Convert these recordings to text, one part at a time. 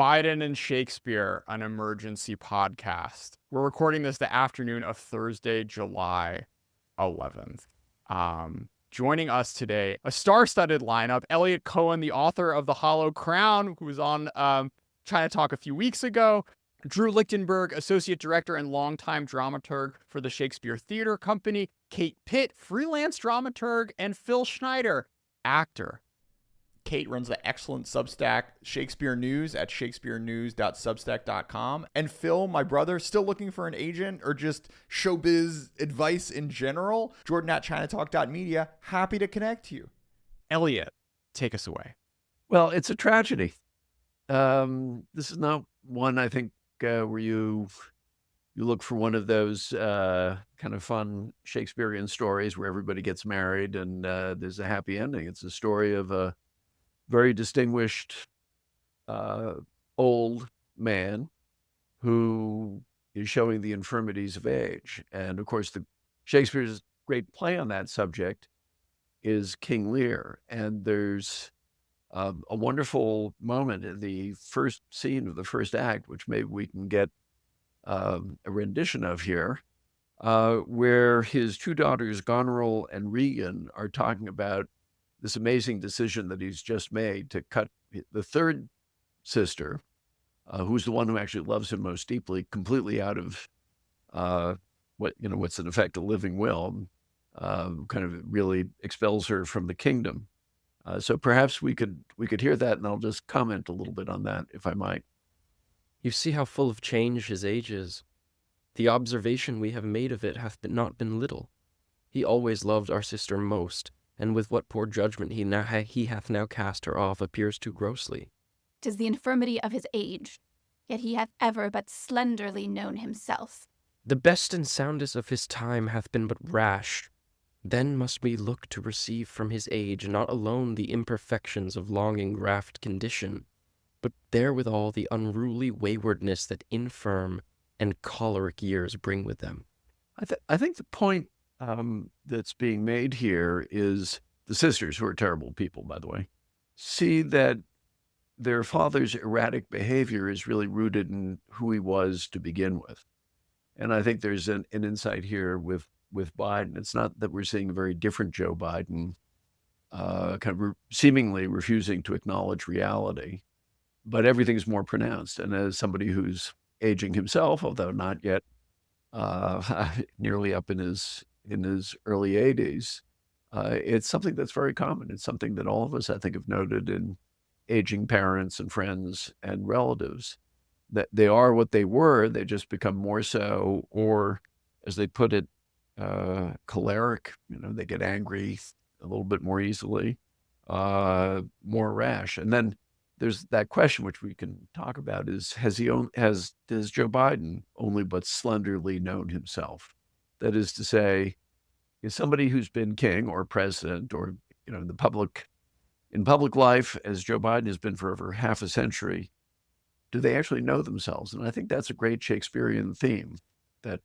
Biden and Shakespeare, an emergency podcast. We're recording this the afternoon of Thursday, July 11th. Joining us today, a star-studded lineup, Eliot Cohen, the author of The Hollow Crown, who was on China Talk a few weeks ago, Drew Lichtenberg, associate director and longtime dramaturg for the Shakespeare Theater Company, Kate Pitt, freelance dramaturg, and Phil Schneider, actor. Kate runs the excellent Substack Shakespeare News at shakespearenews.substack.com. And Phil, my brother, still looking for an agent or just showbiz advice in general? Jordan at chinatalk.media, happy to connect to you. Eliot, take us away. Well, it's a tragedy. This is not one, I think, where you look for one of those kind of fun Shakespearean stories where everybody gets married and there's a happy ending. It's a story of a very distinguished old man who is showing the infirmities of age. And of course, Shakespeare's great play on that subject is King Lear. And there's a wonderful moment in the first scene of the first act, which maybe we can get a rendition of here, where his two daughters, Goneril and Regan, are talking about this amazing decision that he's just made to cut the third sister, who's the one who actually loves him most deeply, completely out of what's in effect a living will, kind of really expels her from the kingdom. So perhaps we could hear that, and I'll just comment a little bit on that, if I might. You see how full of change his age is. The observation we have made of it hath not been little. He always loved our sister most, and with what poor judgment he hath now cast her off appears too grossly. 'Tis the infirmity of his age, yet he hath ever but slenderly known himself. The best and soundest of his time hath been but rash. Then must we look to receive from his age not alone the imperfections of long engraft condition, but therewithal the unruly waywardness that infirm and choleric years bring with them. I think the point that's being made here is the sisters, who are terrible people, by the way, see that their father's erratic behavior is really rooted in who he was to begin with. And I think there's an insight here with Biden. It's not that we're seeing a very different Joe Biden, seemingly refusing to acknowledge reality, but everything's more pronounced. And as somebody who's aging himself, although not yet nearly up in his early 80s, it's something that's very common. It's something that all of us, I think, have noted in aging parents and friends and relatives, that they are what they were, they just become more so, or as they put it, choleric. They get angry a little bit more easily, more rash. And then there's that question, which we can talk about, is does Joe Biden only but slenderly known himself? That is to say, is somebody who's been king or president or in public life, as Joe Biden has been for over half a century, do they actually know themselves? And I think that's a great Shakespearean theme, that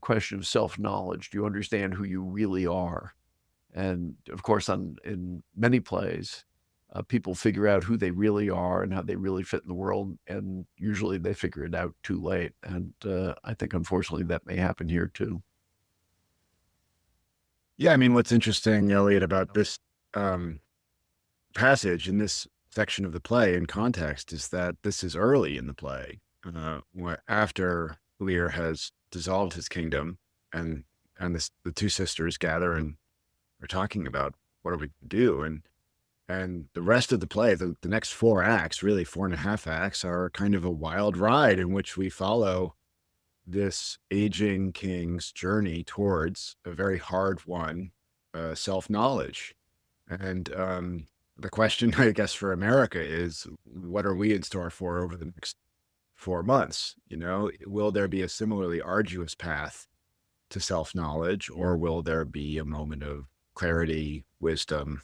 question of self-knowledge. Do you understand who you really are? And of course, in many plays, people figure out who they really are and how they really fit in the world, and usually they figure it out too late. And I think, unfortunately, that may happen here too. Yeah, what's interesting, Eliot, about this passage in this section of the play in context is that this is early in the play, after Lear has dissolved his kingdom, and the two sisters gather and are talking about what are we to do, and the rest of the play, the next 4 acts, really 4.5 acts, are kind of a wild ride in which we follow this aging king's journey towards a very hard one, self-knowledge. And the question, I guess, for America is, what are we in store for over the next 4 months? Will there be a similarly arduous path to self-knowledge, or will there be a moment of clarity, wisdom?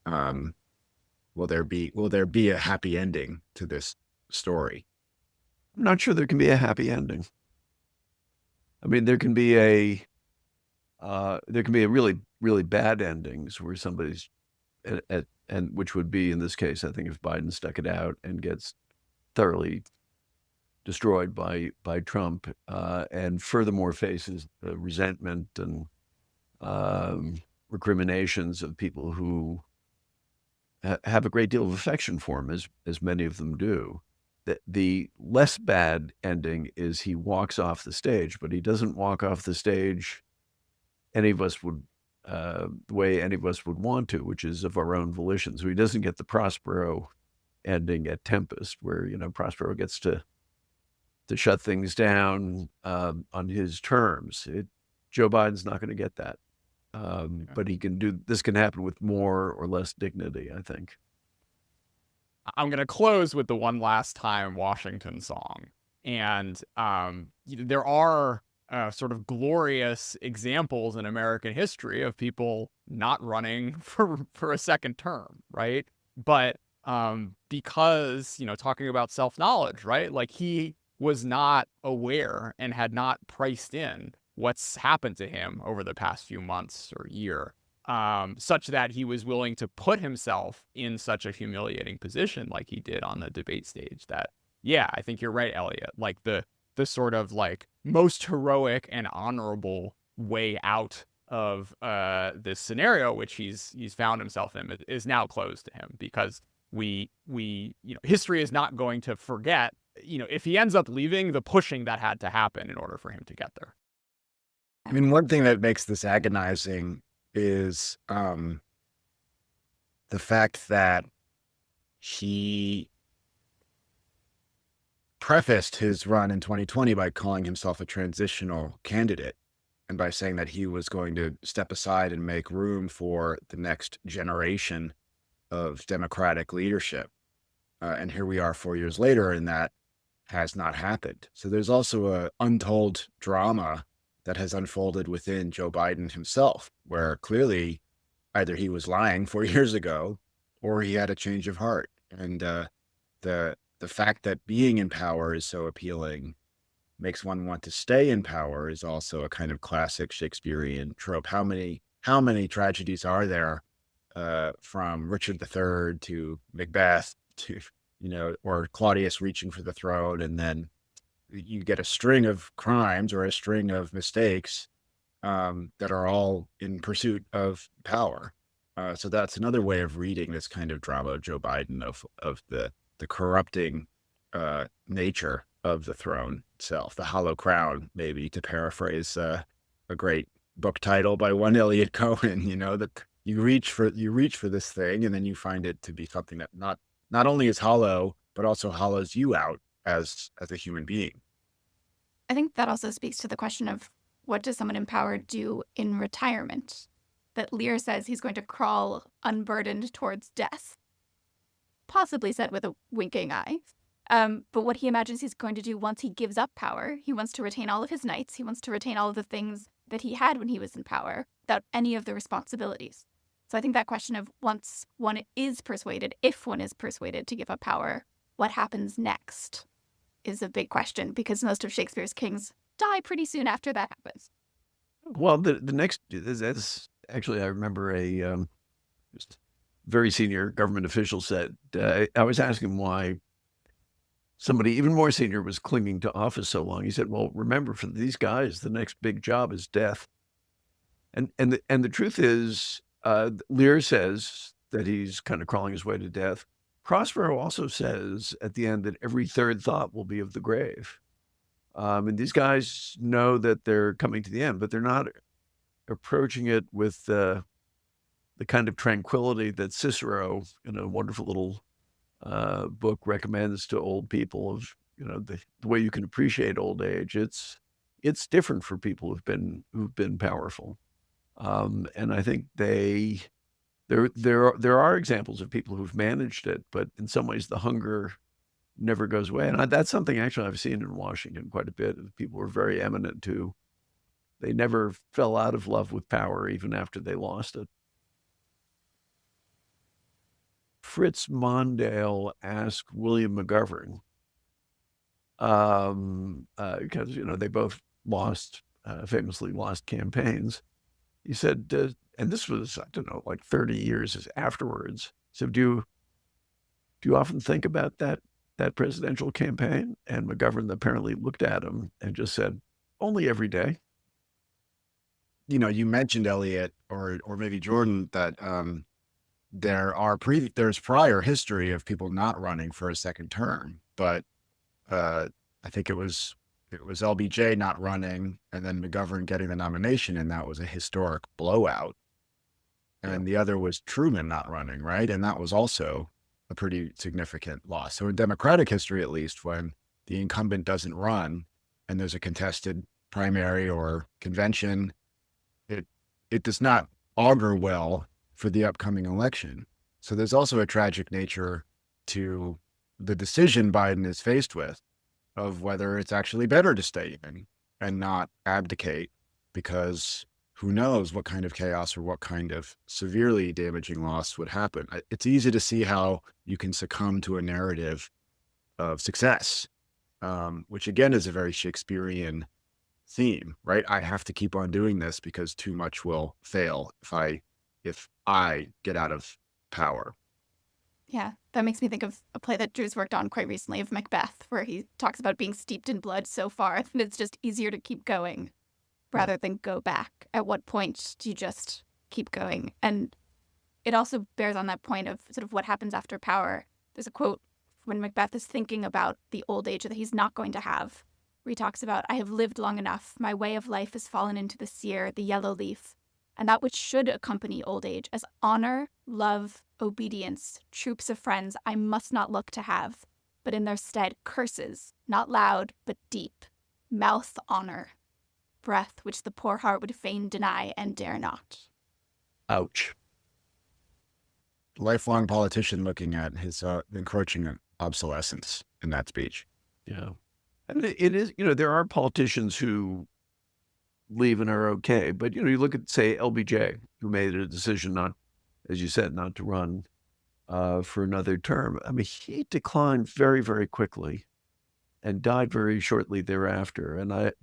Will there be a happy ending to this story? I'm not sure there can be a happy ending. There can be a really, really bad endings where somebody's and which would be, in this case, I think, if Biden stuck it out and gets thoroughly destroyed by Trump, and furthermore faces resentment and recriminations of people who have a great deal of affection for him, as many of them do. The less bad ending is he walks off the stage, but he doesn't walk off the stage any of us would the way any of us would want to, which is of our own volition. So he doesn't get the Prospero ending at Tempest, where Prospero gets to shut things down on his terms. Joe Biden's not going to get that, but he can do. This can happen with more or less dignity, I think. I'm going to close with the One Last Time Washington song. And there are sort of glorious examples in American history of people not running for a second term, right? But because, talking about self-knowledge, right? Like he was not aware and had not priced in what's happened to him over the past few months or year. Such that he was willing to put himself in such a humiliating position like he did on the debate stage that, yeah, I think you're right, Eliot. Like the sort of like most heroic and honorable way out of this scenario, which he's found himself in, is now closed to him because we history is not going to forget, if he ends up leaving, the pushing that had to happen in order for him to get there. I mean, one thing that makes this agonizing is the fact that he prefaced his run in 2020 by calling himself a transitional candidate and by saying that he was going to step aside and make room for the next generation of Democratic leadership. And here we are 4 years later, and that has not happened. So there's also an untold drama that has unfolded within Joe Biden himself, where clearly either he was lying 4 years ago or he had a change of heart. And the fact that being in power is so appealing makes one want to stay in power is also a kind of classic Shakespearean trope. How many tragedies are there from Richard III to Macbeth to, or Claudius reaching for the throne, and then you get a string of crimes or a string of mistakes that are all in pursuit of power. So that's another way of reading this kind of drama of Joe Biden, of the corrupting nature of the throne itself, the hollow crown, maybe, to paraphrase a great book title by one Eliot Cohen. That you reach for this thing, and then you find it to be something that not only is hollow, but also hollows you out as a human being. I think that also speaks to the question of what does someone in power do in retirement? That Lear says he's going to crawl unburdened towards death, possibly said with a winking eye. But what he imagines he's going to do once he gives up power, he wants to retain all of his knights. He wants to retain all of the things that he had when he was in power without any of the responsibilities. So I think that question of once one is persuaded, if one is persuaded to give up power, what happens next is a big question, because most of Shakespeare's kings die pretty soon after that happens. Well, the next, that's actually, I remember a just very senior government official said, I was asking him why somebody even more senior was clinging to office so long. He said, well, remember, for these guys, the next big job is death. And the truth is, Lear says that he's kind of crawling his way to death. Prospero also says at the end that every third thought will be of the grave. And these guys know that they're coming to the end, but they're not approaching it with the kind of tranquility that Cicero, in a wonderful little book, recommends to old people of, the way you can appreciate old age. It's different for people who've been powerful. And I think there are examples of people who've managed it, but in some ways the hunger never goes away. And that's something actually I've seen in Washington quite a bit. People were very eminent too. They never fell out of love with power even after they lost it. Fritz Mondale asked William McGovern, because, they both famously lost campaigns. He said, and this was, I don't know, like 30 years afterwards. So do you often think about that that presidential campaign, and McGovern apparently looked at him and just said, only every day. You mentioned Eliot or maybe Jordan that there's prior history of people not running for a second term, but I think it was LBJ not running and then McGovern getting the nomination, and that was a historic blowout. And the other was Truman not running, right? And that was also a pretty significant loss. So in Democratic history, at least, when the incumbent doesn't run and there's a contested primary or convention, it does not augur well for the upcoming election. So there's also a tragic nature to the decision Biden is faced with of whether it's actually better to stay in and not abdicate, because who knows what kind of chaos or what kind of severely damaging loss would happen. It's easy to see how you can succumb to a narrative of success, which again is a very Shakespearean theme, right? I have to keep on doing this because too much will fail if I get out of power. Yeah, that makes me think of a play that Drew's worked on quite recently of Macbeth, where he talks about being steeped in blood so far that it's just easier to keep going rather than go back. At what point do you just keep going? And it also bears on that point of sort of what happens after power. There's a quote when Macbeth is thinking about the old age that he's not going to have, where he talks about, I have lived long enough. My way of life has fallen into the sere, the yellow leaf, and that which should accompany old age as honor, love, obedience, troops of friends I must not look to have, but in their stead curses, not loud, but deep, mouth honor, breath which the poor heart would fain deny and dare not. Ouch. Lifelong politician looking at his encroaching obsolescence in that speech. Yeah. And it is, there are politicians who leave and are okay. But, you look at, say, LBJ, who made a decision not, as you said, not to run for another term. I mean, he declined very, very quickly and died very shortly thereafter. And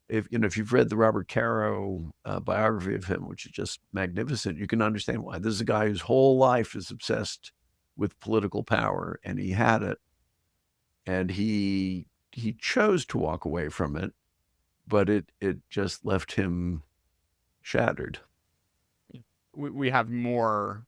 if you've read the Robert Caro biography of him, which is just magnificent, you can understand why. This is a guy whose whole life is obsessed with political power, and he had it. And he chose to walk away from it, but it just left him shattered. We have more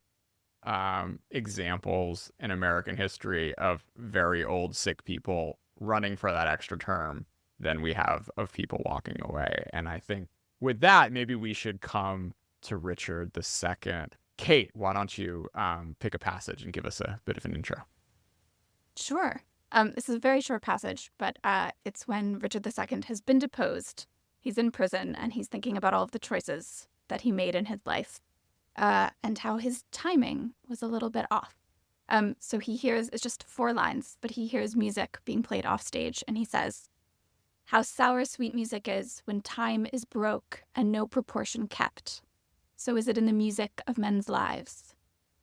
examples in American history of very old, sick people running for that extra term than we have of people walking away. And I think with that, maybe we should come to Richard II. Kate, why don't you pick a passage and give us a bit of an intro? Sure. This is a very short passage, but it's when Richard II has been deposed. He's in prison, and he's thinking about all of the choices that he made in his life and how his timing was a little bit off. So he hears, it's just 4 lines, but he hears music being played off stage, and he says, how sour sweet music is when time is broke and no proportion kept. So is it in the music of men's lives.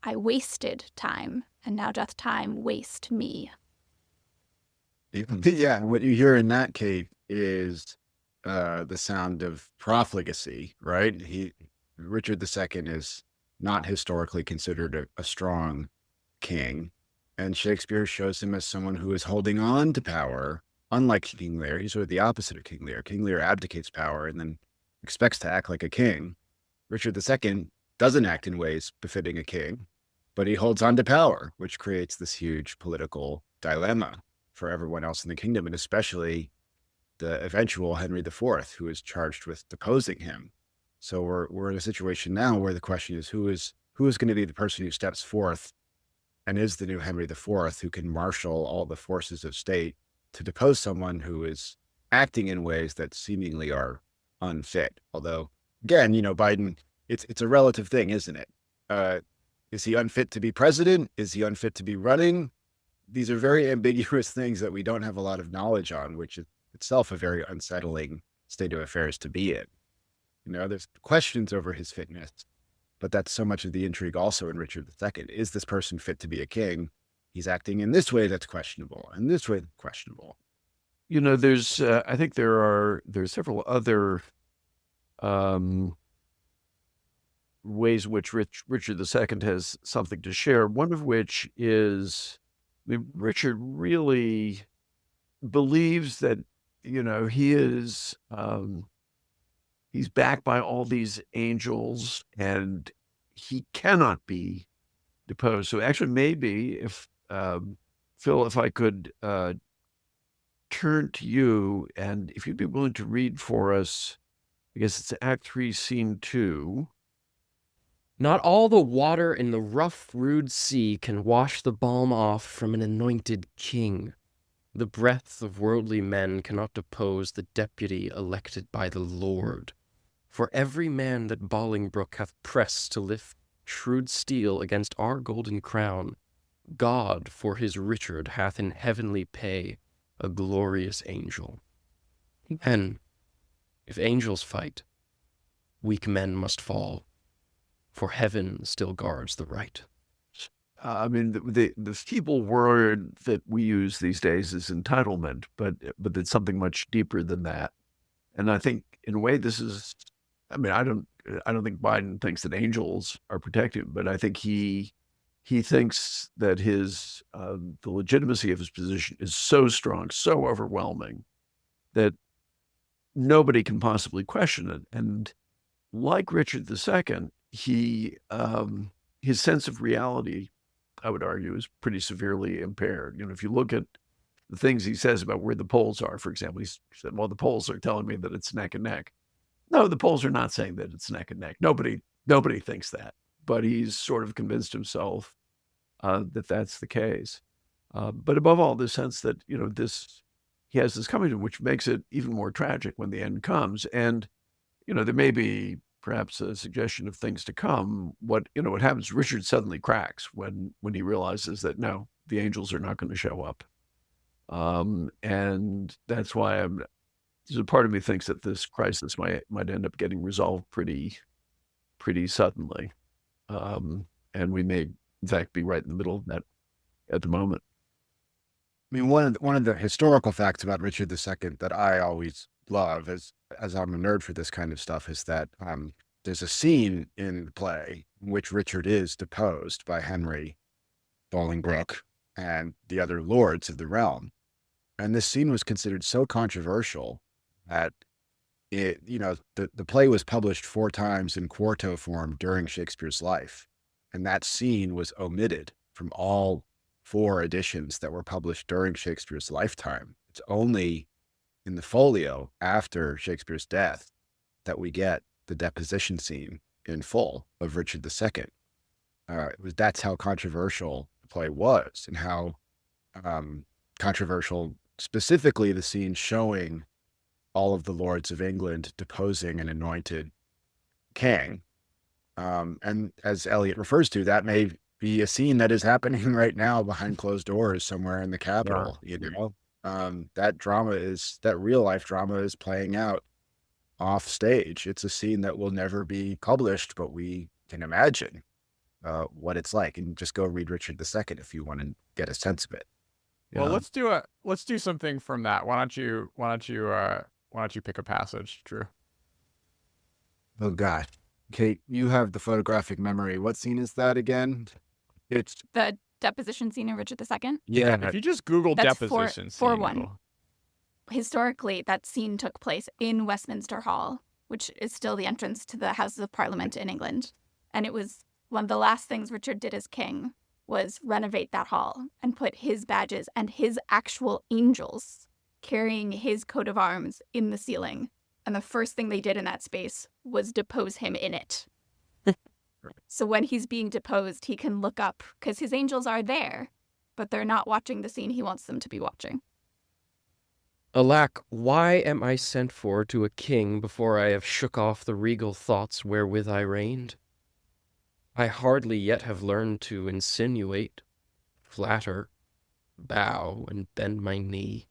I wasted time, and now doth time waste me. Yeah, what you hear in that, Kate, is the sound of profligacy, right? Richard II is not historically considered a strong king, and Shakespeare shows him as someone who is holding on to power, unlike King Lear. He's sort of the opposite of King Lear. King Lear abdicates power and then expects to act like a king. Richard II doesn't act in ways befitting a king, but he holds on to power, which creates this huge political dilemma for everyone else in the kingdom, and especially the eventual Henry IV, who is charged with deposing him. So we're in a situation now where the question is who is going to be the person who steps forth and is the new Henry IV, who can marshal all the forces of state to depose someone who is acting in ways that seemingly are unfit. Although, again, Biden, it's a relative thing, isn't it? Is he unfit to be president? Is he unfit to be running? These are very ambiguous things that we don't have a lot of knowledge on, which is itself a very unsettling state of affairs to be in. There's questions over his fitness, but that's so much of the intrigue also in Richard II. Is this person fit to be a king? He's acting in this way that's questionable, and this way that's questionable. There's, I think there's several other ways in which Richard II has something to share. One of which is I mean, Richard really believes that, he is, he's backed by all these angels and he cannot be deposed. So actually, maybe if, Phil, if I could turn to you, and if you'd be willing to read for us, I guess it's Act 3, Scene 2. Not all the water in the rough, rude sea can wash the balm off from an anointed king. The breath of worldly men cannot depose the deputy elected by the Lord. For every man that Bolingbroke hath pressed to lift shrewd steel against our golden crown, God for his Richard hath in heavenly pay a glorious angel. And if angels fight, weak men must fall, for heaven still guards the right. I mean, the feeble word that we use these days is entitlement, but it's something much deeper than that. And I think, in a way, this is. I mean, I don't think Biden thinks that angels are protected, but I think he thinks that the legitimacy of his position is so strong, so overwhelming, that nobody can possibly question it. And like Richard II, his sense of reality, I would argue, is pretty severely impaired. If you look at the things he says about where the polls are, for example, he said, well, the polls are telling me that it's neck and neck. No, the polls are not saying that it's neck and neck. Nobody thinks that, but he's sort of convinced himself that that's the case. But above all, the sense that, he has this coming to him, which makes it even more tragic when the end comes. And, there may be perhaps a suggestion of things to come. What happens, Richard suddenly cracks when he realizes that, no, the angels are not going to show up. And that's why there's a part of me thinks that this crisis might end up getting resolved pretty suddenly. And we may, in fact, be right in the middle of that at the moment. I mean, one of the historical facts about Richard II that I always love, as I'm a nerd for this kind of stuff, is that there's a scene in the play in which Richard is deposed by Henry Bolingbroke and the other lords of the realm. And this scene was considered so controversial that the play was published 4 times in quarto form during Shakespeare's life. And that scene was omitted from all 4 editions that were published during Shakespeare's lifetime. It's only in the folio after Shakespeare's death that we get the deposition scene in full of Richard II. That's how controversial the play was, and how controversial specifically the scene showing all of the lords of England deposing an anointed king. And as Eliot refers to, that may be a scene that is happening right now behind closed doors somewhere in the Capitol. That real life drama is playing out off stage. It's a scene that will never be published, but we can imagine what it's like. And just go read Richard II if you want to get a sense of it. Well, let's do something from that. Why don't you pick a passage, Drew? Oh God, Kate, you have the photographic memory. What scene is that again? It's The deposition scene in Richard II. yeah. If you just Google That's deposition scene, 4-1. Historically, that scene took place in Westminster Hall, which is still the entrance to the Houses of Parliament in England. And it was one of the last things Richard did as king was renovate that hall and put his badges and his actual angels carrying his coat of arms in the ceiling. And the first thing they did in that space was depose him in it. So when he's being deposed, he can look up because his angels are there, but they're not watching the scene he wants them to be watching. Alack, why am I sent for to a king before I have shook off the regal thoughts wherewith I reigned? I hardly yet have learned to insinuate, flatter, bow, and bend my knee.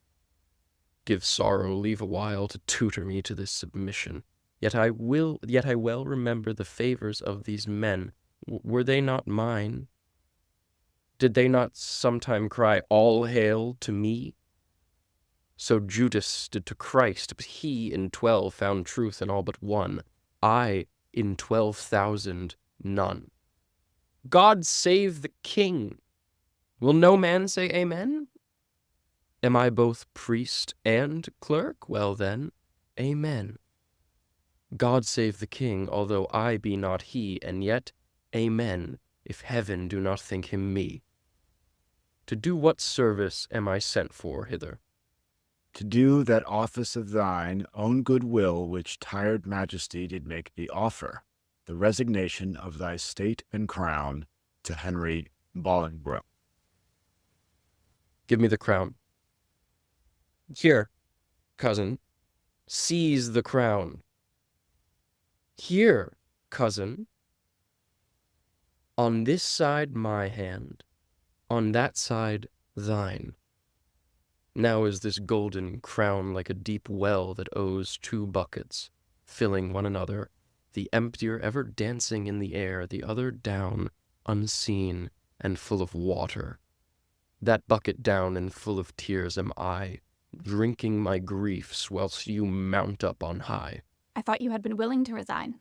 Give sorrow leave a while to tutor me to this submission. Yet I well remember the favors of these men. Were they not mine? Did they not sometime cry, all hail to me? So Judas did to Christ, but he in 12 found truth in all but one. I in 12,000 none. God save the king! Will no man say amen? Am I both priest and clerk? Well then, amen. God save the king, although I be not he, and yet, amen, if heaven do not think him me. To do what service am I sent for hither? To do that office of thine own good will which tired majesty did make thee offer, the resignation of thy state and crown to Henry Bolingbroke. Give me the crown. Here, cousin, seize the crown. Here, cousin. On this side my hand, on that side thine. Now is this golden crown like a deep well that owes two buckets, filling one another, the emptier ever dancing in the air, the other down, unseen, and full of water. That bucket down and full of tears am I, drinking my griefs whilst you mount up on high. I thought you had been willing to resign.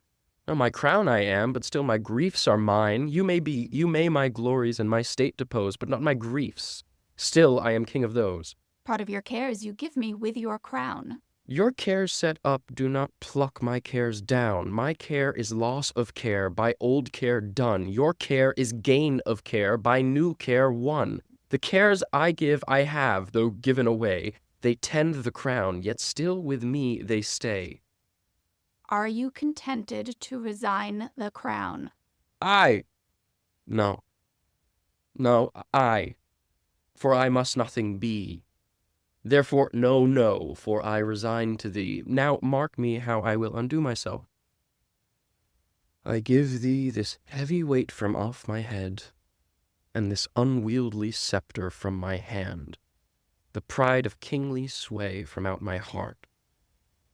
Now my crown I am, but still my griefs are mine. You may my glories and my state depose, but not my griefs. Still I am king of those. Part of your cares you give me with your crown. Your cares set up do not pluck my cares down. My care is loss of care, by old care done. Your care is gain of care, by new care won. The cares I give I have, though given away. They tend the crown, yet still with me they stay. Are you contented to resign the crown? I. No. No, I. For I must nothing be. Therefore, no, for I resign to thee. Now mark me how I will undo myself. I give thee this heavy weight from off my head, and this unwieldy scepter from my hand, the pride of kingly sway from out my heart.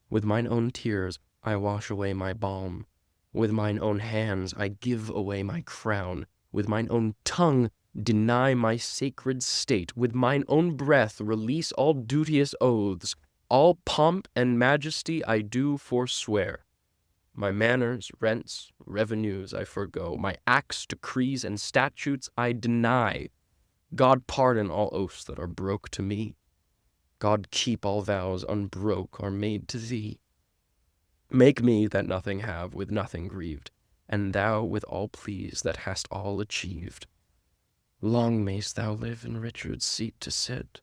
With mine own tears I wash away my balm. With mine own hands I give away my crown. With mine own tongue deny my sacred state. With mine own breath release all duteous oaths. All pomp and majesty I do forswear. My manors, rents, revenues I forgo. My acts, decrees, and statutes I deny. God pardon all oaths that are broke to me. God keep all vows unbroke are made to thee. Make me that nothing have, with nothing grieved, and thou with all pleased that hast all achieved. Long mayst thou live in Richard's seat to sit,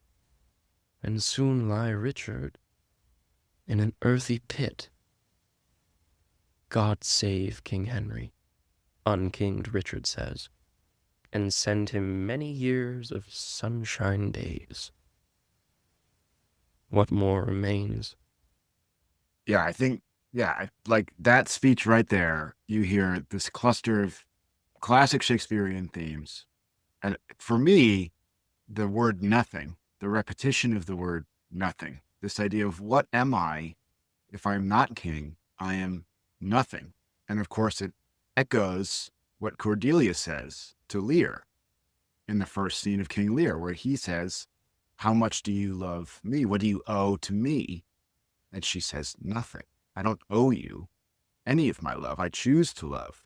and soon lie Richard in an earthy pit. God save King Henry, unkinged Richard says, and send him many years of sunshine days. What more remains? Yeah, I think, like that speech right there, you hear this cluster of classic Shakespearean themes. And for me, the word nothing, the repetition of the word nothing, this idea of what am I if I'm not king? I am nothing. And of course, it echoes what Cordelia says to Lear in the first scene of King Lear, where he says, how much do you love me? What do you owe to me? And she says, nothing. I don't owe you any of my love. I choose to love,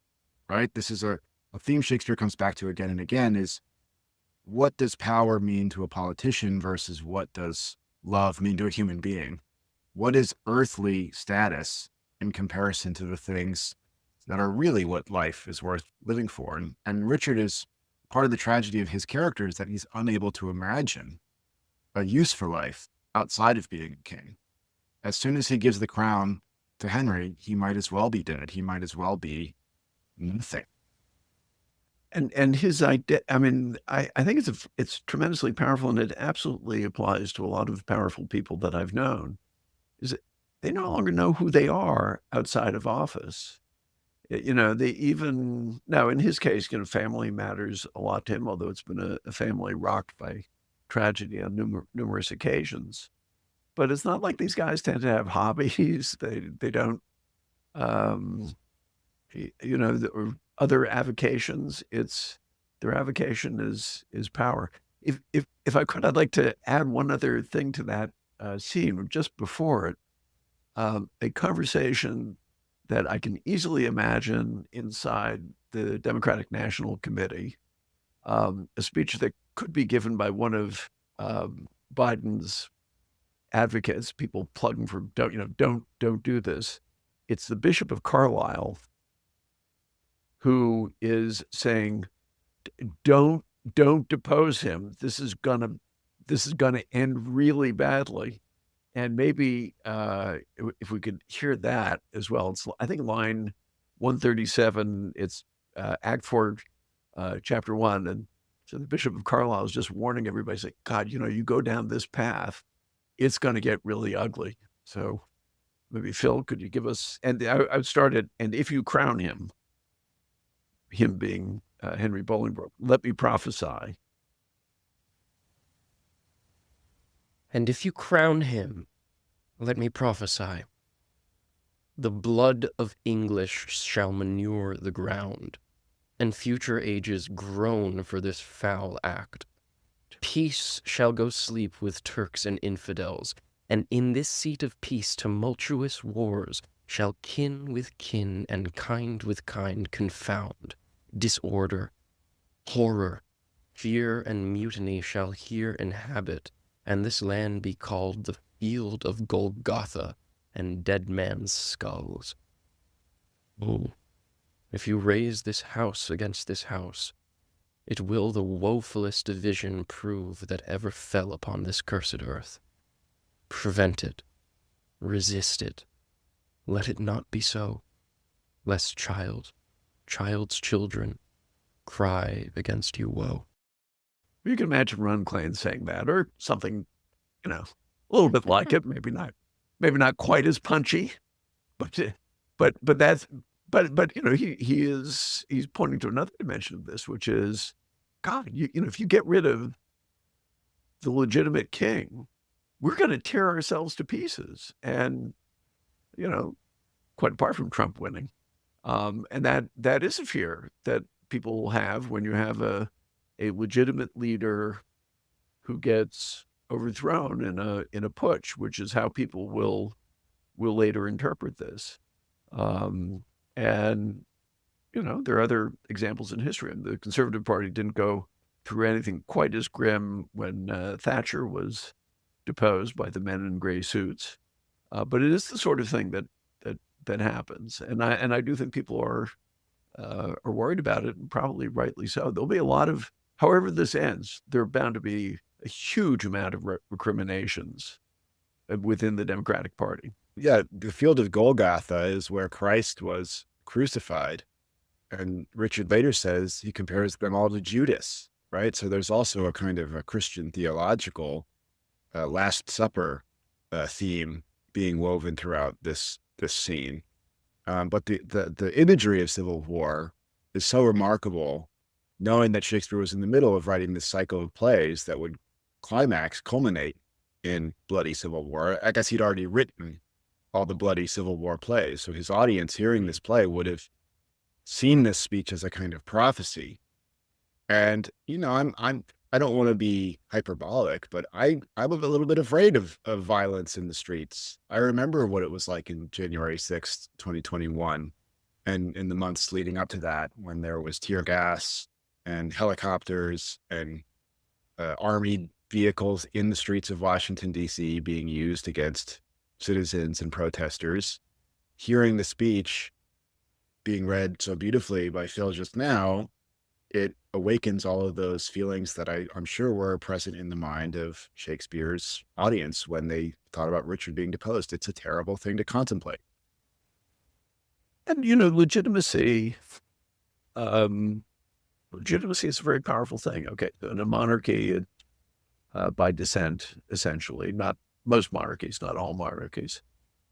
right? This is a theme Shakespeare comes back to again and again, is what does power mean to a politician versus what does love mean to a human being? What is earthly status in comparison to the things that are really what life is worth living for? And Richard is, part of the tragedy of his character is that he's unable to imagine a use for life outside of being a king. As soon as he gives the crown to Henry, he might as well be dead. He might as well be nothing. And his idea, I mean, I think it's tremendously powerful, and it absolutely applies to a lot of powerful people that I've known, is that they no longer know who they are outside of office. You know, they even, now in his case, you know, family matters a lot to him, although it's been a family rocked by tragedy on numerous occasions. But it's not like these guys tend to have hobbies. They don't, you know, or other avocations. It's their avocation is power. If I could, I'd like to add one other thing to that scene just before it, a conversation that I can easily imagine inside the Democratic National Committee a speech that could be given by one of Biden's advocates, people plugging for don't do this. It's the Bishop of Carlisle who is saying, don't depose him. This is gonna end really badly. And maybe if we could hear that as well. It's, I think, line 137. It's Act 4, Chapter 1. And so the Bishop of Carlisle is just warning everybody, saying, God, you go down this path, it's going to get really ugly. So maybe, Phil, could you give us, and I would start it, and if you crown him being Henry Bolingbroke, let me prophesy. And if you crown him, let me prophesy. The blood of English shall manure the ground, and future ages groan for this foul act. Peace shall go sleep with Turks and infidels, and in this seat of peace tumultuous wars shall kin with kin and kind with kind confound. Disorder, horror, fear, and mutiny shall here inhabit, and this land be called the field of Golgotha and dead men's skulls. Oh, if you raise this house against this house, it will the woefulest division prove that ever fell upon this cursed earth. Prevent it, resist it, let it not be so, lest child's children, cry against you woe. You can imagine Ron Klain saying that, or something, a little bit like it. Maybe not quite as punchy, but he's pointing to another dimension of this, which is, God, if you get rid of the legitimate king, we're going to tear ourselves to pieces, and quite apart from Trump winning, and that is a fear that people will have when you have a legitimate leader who gets overthrown in a putsch, which is how people will later interpret this. And there are other examples in history. The Conservative Party didn't go through anything quite as grim when Thatcher was deposed by the men in gray suits, but it is the sort of thing that happens, and I do think people are worried about it, and probably rightly so. There'll be a lot of, however this ends, there are bound to be a huge amount of recriminations within the Democratic Party. Yeah, the field of Golgotha is where Christ was crucified. And Richard later says he compares them all to Judas, right? So there's also a kind of a Christian theological Last Supper theme being woven throughout this scene. But the imagery of civil war is so remarkable, knowing that Shakespeare was in the middle of writing this cycle of plays that would culminate in bloody civil war. I guess he'd already written all the bloody Civil War plays. So his audience hearing this play would have seen this speech as a kind of prophecy. And, I don't want to be hyperbolic, but I'm a little bit afraid of violence in the streets. I remember what it was like in January 6th, 2021, and in the months leading up to that, when there was tear gas and helicopters and army vehicles in the streets of Washington, D.C. being used against citizens and protesters. Hearing the speech being read so beautifully by Phil just now, it awakens all of those feelings that I'm sure were present in the mind of Shakespeare's audience when they thought about Richard being deposed. It's a terrible thing to contemplate. And, legitimacy is a very powerful thing. Okay, in a monarchy, by descent, essentially, not most monarchies, not all monarchies.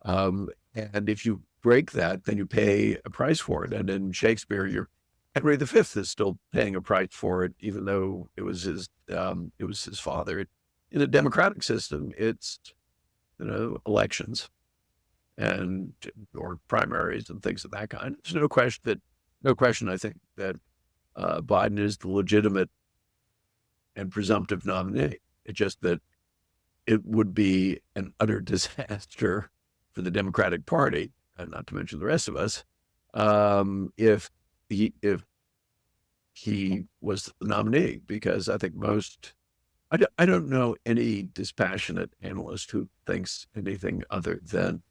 And if you break that, then you pay a price for it. And in Shakespeare, Henry V is still paying a price for it, even though it was his father. In a democratic system, it's elections or primaries and things of that kind. There's no question. I think that Biden is the legitimate and presumptive nominee. It's just that it would be an utter disaster for the Democratic Party, and not to mention the rest of us, if he was the nominee, because I think I don't know any dispassionate analyst who thinks anything other than,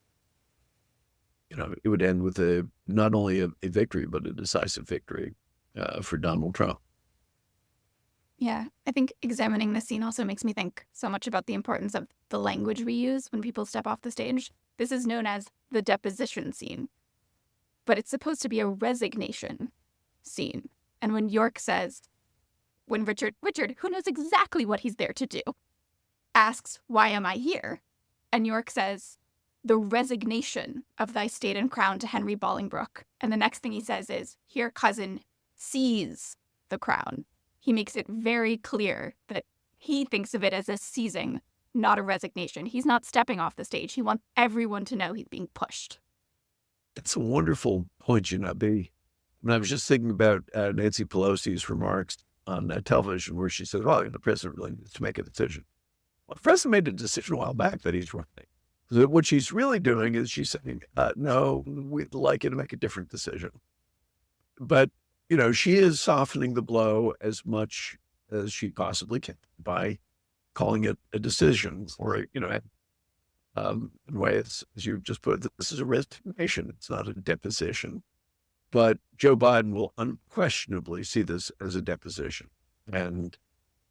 it would end with not only a victory, but a decisive victory for Donald Trump. Yeah, I think examining this scene also makes me think so much about the importance of the language we use when people step off the stage. This is known as the deposition scene, but it's supposed to be a resignation scene. And when York says, when Richard, who knows exactly what he's there to do, asks, "Why am I here?" And York says, "The resignation of thy state and crown to Henry Bolingbroke." And the next thing he says is, "Here, cousin, seize the crown." He makes it very clear that he thinks of it as a seizing, not a resignation. He's not stepping off the stage. He wants everyone to know he's being pushed. That's a wonderful point, Junabi. I was just thinking about Nancy Pelosi's remarks on television, where she said, "Well, the president really needs to make a decision." Well, the president made a decision a while back that he's running. So what she's really doing is she's saying, "No, we'd like you to make a different decision." But she is softening the blow as much as she possibly can by calling it a decision, or, in ways, as you just put it, this is a resignation. It's not a deposition. But Joe Biden will unquestionably see this as a deposition. And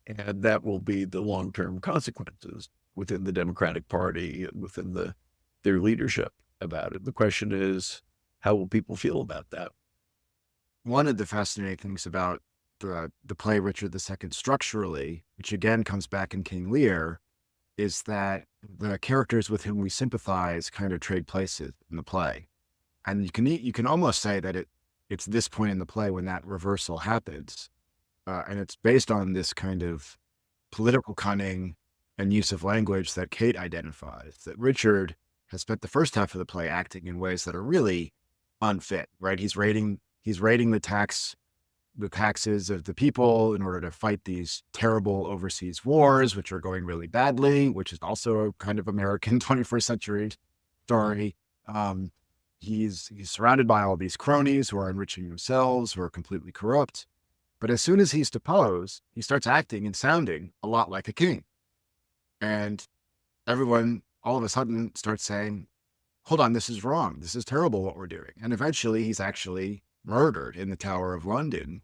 that will be the long-term consequences within the Democratic Party and within their leadership about it. The question is, how will people feel about that? One of the fascinating things about the play Richard II structurally, which again comes back in King Lear, is that the characters with whom we sympathize kind of trade places in the play. And you can almost say that it's this point in the play when that reversal happens. And it's based on this kind of political cunning and use of language that Kate identifies, that Richard has spent the first half of the play acting in ways that are really unfit, right? He's raiding the taxes of the people in order to fight these terrible overseas wars, which are going really badly, which is also a kind of American 21st century story. He's surrounded by all these cronies who are enriching themselves, who are completely corrupt. But as soon as he's deposed, he starts acting and sounding a lot like a king. And everyone all of a sudden starts saying, "Hold on, this is wrong. This is terrible what we're doing." And eventually he's actually murdered in the Tower of London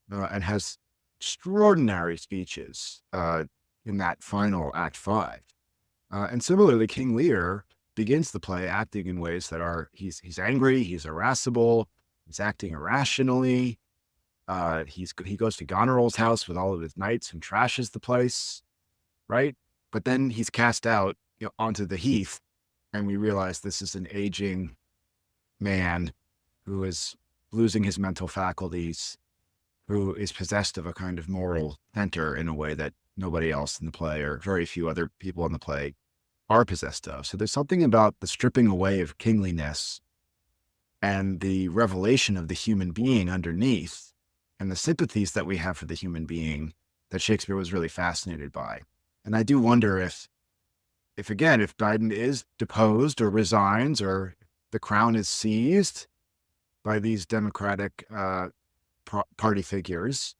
and has extraordinary speeches in that final Act 5. And similarly, King Lear begins the play acting in ways that are, he's angry, he's irascible, he's acting irrationally. He goes to Goneril's house with all of his knights and trashes the place, right? But then he's cast out onto the heath, and we realize this is an aging man who is losing his mental faculties, who is possessed of a kind of moral center in a way that nobody else in the play, or very few other people in the play, are possessed of. So there's something about the stripping away of kingliness and the revelation of the human being underneath, and the sympathies that we have for the human being, that Shakespeare was really fascinated by. And I do wonder if Biden is deposed or resigns, or the crown is seized by these Democratic party figures,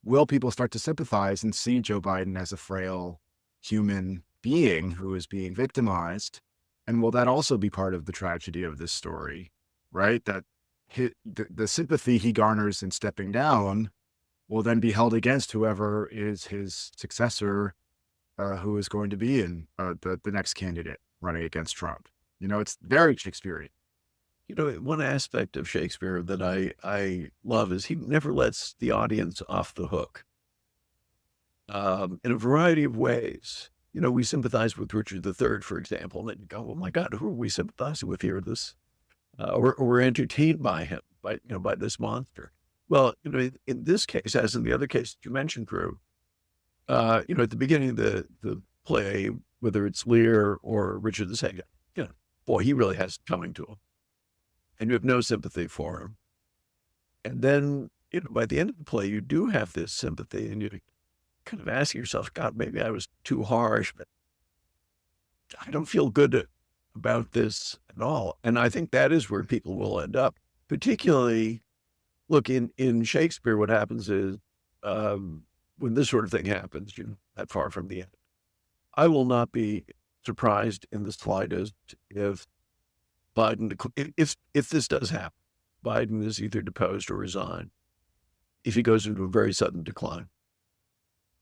will people start to sympathize and see Joe Biden as a frail human being who is being victimized? And will that also be part of the tragedy of this story, right? That the sympathy he garners in stepping down will then be held against whoever is his successor, who is going to be the next candidate running against Trump. It's very Shakespearean. One aspect of Shakespeare that I love is he never lets the audience off the hook in a variety of ways. We sympathize with Richard III, for example, and then you go, "Oh my God, who are we sympathizing with here?" Or we're entertained by him, by this monster. Well, in this case, as in the other case that you mentioned, Drew, at the beginning of the play, whether it's Lear or Richard II, boy, he really has it coming to him. And you have no sympathy for him. And then, by the end of the play, you do have this sympathy, and you kind of ask yourself, "God, maybe I was too harsh, but I don't feel good about this at all." And I think that is where people will end up, particularly Look, in Shakespeare, what happens is when this sort of thing happens, not far from the end, I will not be surprised in the slightest if if this does happen, Biden is either deposed or resigned, if he goes into a very sudden decline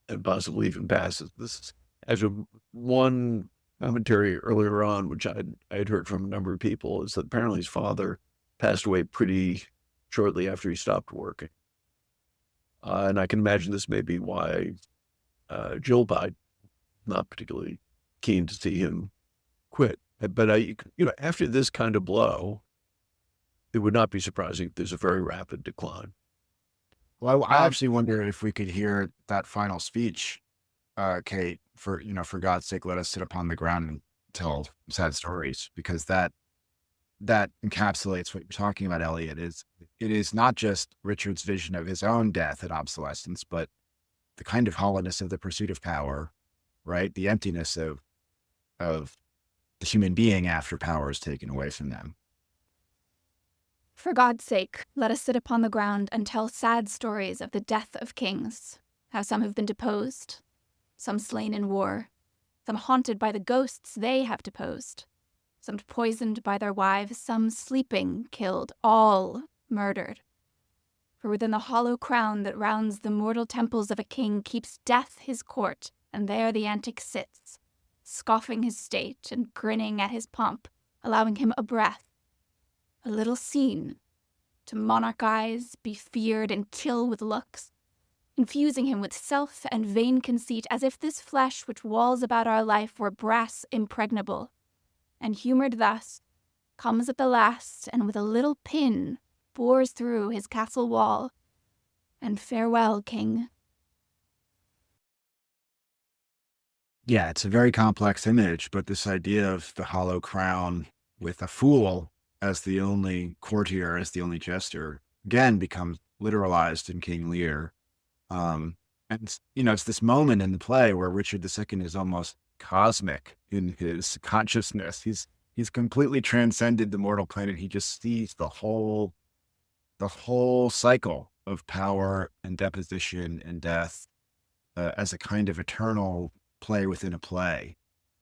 and possibly even passes. This as one commentary earlier on, which I had heard from a number of people, is that apparently his father passed away pretty shortly after he stopped working. And I can imagine this may be why Jill Biden not particularly keen to see him quit. But after this kind of blow, it would not be surprising if there's a very rapid decline. Well, I actually wonder if we could hear that final speech, Kate, for God's sake, let us sit upon the ground and tell sad stories, because that encapsulates what you're talking about, Eliot. It is not just Richard's vision of his own death and obsolescence, but the kind of hollowness of the pursuit of power, right? The emptiness of the human being after power is taken away from them. For God's sake, let us sit upon the ground and tell sad stories of the death of kings, how some have been deposed, some slain in war, some haunted by the ghosts they have deposed, some poisoned by their wives, some sleeping, killed, all murdered. For within the hollow crown that rounds the mortal temples of a king keeps death his court, and there the antic sits, scoffing his state and grinning at his pomp, allowing him a breath, a little scene, to monarchize, be feared, and kill with looks, infusing him with self and vain conceit, as if this flesh which walls about our life were brass impregnable, and humoured thus, comes at the last, and with a little pin bores through his castle wall, and farewell, king. Yeah, it's a very complex image, but this idea of the hollow crown with a fool as the only courtier, as the only jester, again becomes literalized in King Lear. And it's this moment in the play where Richard II is almost cosmic in his consciousness. He's completely transcended the mortal plane, and he just sees the whole cycle of power and deposition and death as a kind of eternal play within a play.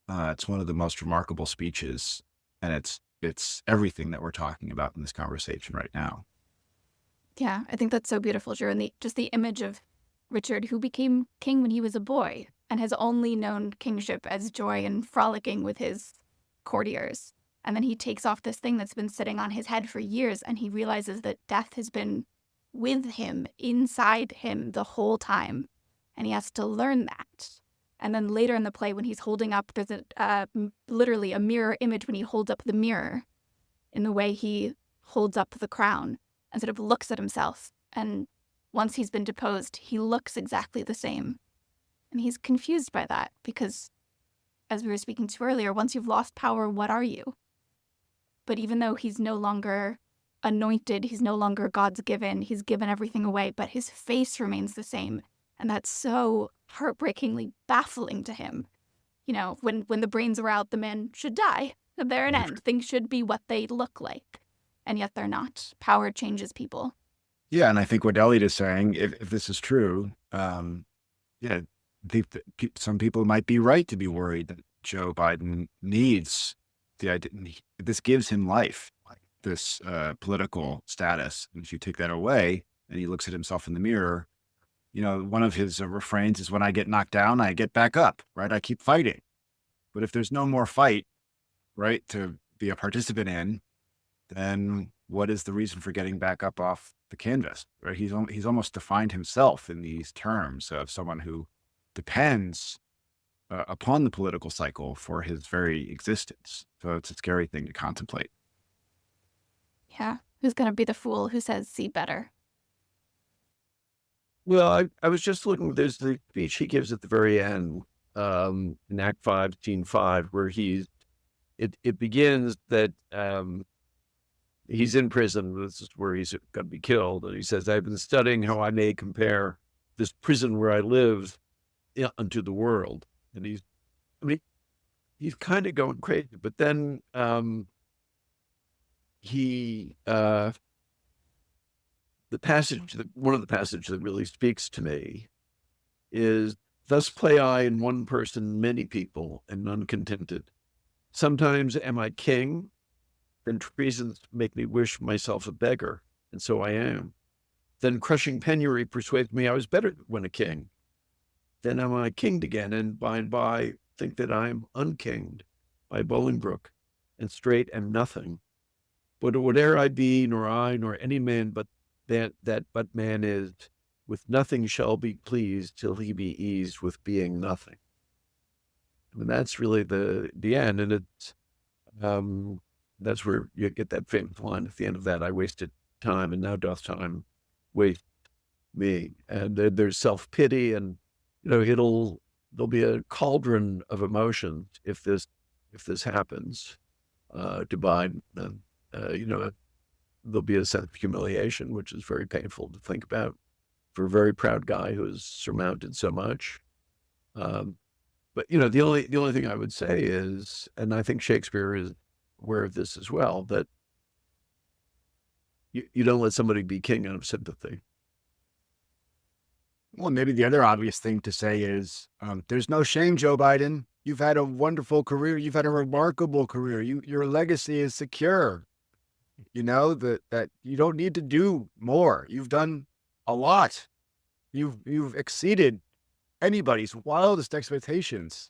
It's one of the most remarkable speeches, and it's everything that we're talking about in this conversation right now. Yeah, I think that's so beautiful, Drew. And just the image of Richard, who became king when he was a boy and has only known kingship as joy and frolicking with his courtiers. And then he takes off this thing that's been sitting on his head for years, and he realizes that death has been with him, inside him the whole time. And he has to learn that. And then later in the play, when he's holding up, there's literally a mirror image when he holds up the mirror in the way he holds up the crown and sort of looks at himself. And once he's been deposed, he looks exactly the same. And he's confused by that because, as we were speaking to earlier, once you've lost power, what are you? But even though he's no longer anointed, he's no longer God's given, he's given everything away, but his face remains the same. And that's so heartbreakingly baffling to him. You know, when the brains are out, the men should die. They're an end. Things should be what they look like. And yet they're not. Power changes people. Yeah, and I think what Eliot is saying, if this is true, some people might be right to be worried that Joe Biden needs the idea. This gives him life, this political status. And if you take that away and he looks at himself in the mirror, one of his refrains is, when I get knocked down, I get back up, right? I keep fighting. But if there's no more fight, right, to be a participant in, then what is the reason for getting back up off the canvas, right? He's almost defined himself in these terms of someone who depends upon the political cycle for his very existence. So it's a scary thing to contemplate. Yeah. Who's going to be the fool who says, see better? Well, I was just looking, there's the speech he gives at the very end, in Act 5, Scene 5, where it begins that he's in prison. This is where he's going to be killed. And he says, I've been studying how I may compare this prison where I live unto the world. And he's kind of going crazy. But then one of the passages that really speaks to me is, "Thus play I in one person many people, and none contented. Sometimes am I king, then treasons make me wish myself a beggar, and so I am. Then crushing penury persuades me I was better when a king. Then am I kinged again, and by think that I am unkinged by Bolingbroke, and straight am nothing. But whate'er I be, nor I, nor any man but that but man is, with nothing shall be pleased till he be eased with being nothing." I mean, that's really the end, and it's that's where you get that famous line at the end of that: "I wasted time, and now doth time waste me." And there's self-pity, and there'll be a cauldron of emotions if this happens. Divine, there'll be a sense of humiliation, which is very painful to think about for a very proud guy who has surmounted so much. But the only thing I would say is, and I think Shakespeare is aware of this as well, that you don't let somebody be king out of sympathy. Well, maybe the other obvious thing to say is, there's no shame, Joe Biden. You've had a wonderful career. You've had a remarkable career. Your legacy is secure. That you don't need to do more. You've done a lot. You've exceeded anybody's wildest expectations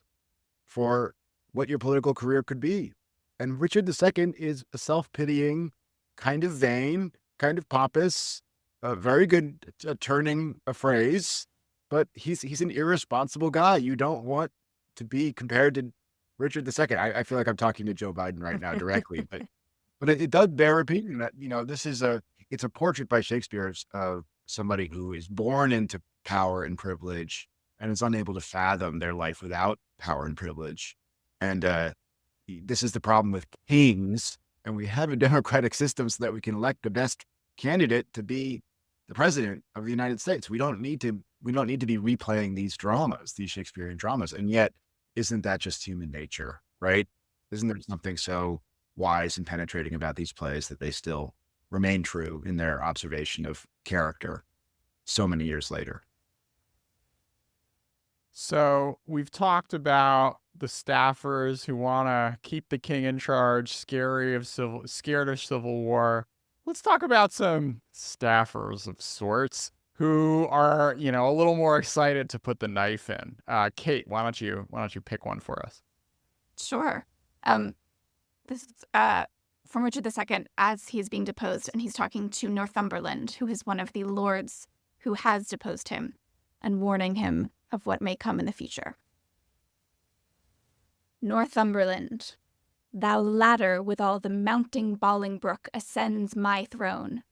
for what your political career could be. And Richard II is a self-pitying, kind of vain, kind of pompous, very good at turning a phrase, but he's an irresponsible guy. You don't want to be compared to Richard II. I feel like I'm talking to Joe Biden right now directly, but it does bear repeating that, it's a portrait by Shakespeare of somebody who is born into power and privilege and is unable to fathom their life without power and privilege. And this is the problem with kings. And we have a democratic system so that we can elect the best candidate to be the president of the United States. We don't need to be replaying these dramas, these Shakespearean dramas. And yet, isn't that just human nature, right? Isn't there something so wise and penetrating about these plays that they still remain true in their observation of character so many years later? So we've talked about the staffers who want to keep the king in charge, scared of civil war. Let's talk about some staffers of sorts who are, a little more excited to put the knife in. Kate, why don't you pick one for us? Sure. This is from Richard II as he's being deposed, and he's talking to Northumberland, who is one of the lords who has deposed him, and warning him of what may come in the future. Northumberland, thou ladder with all the mounting Bolingbroke ascends my throne.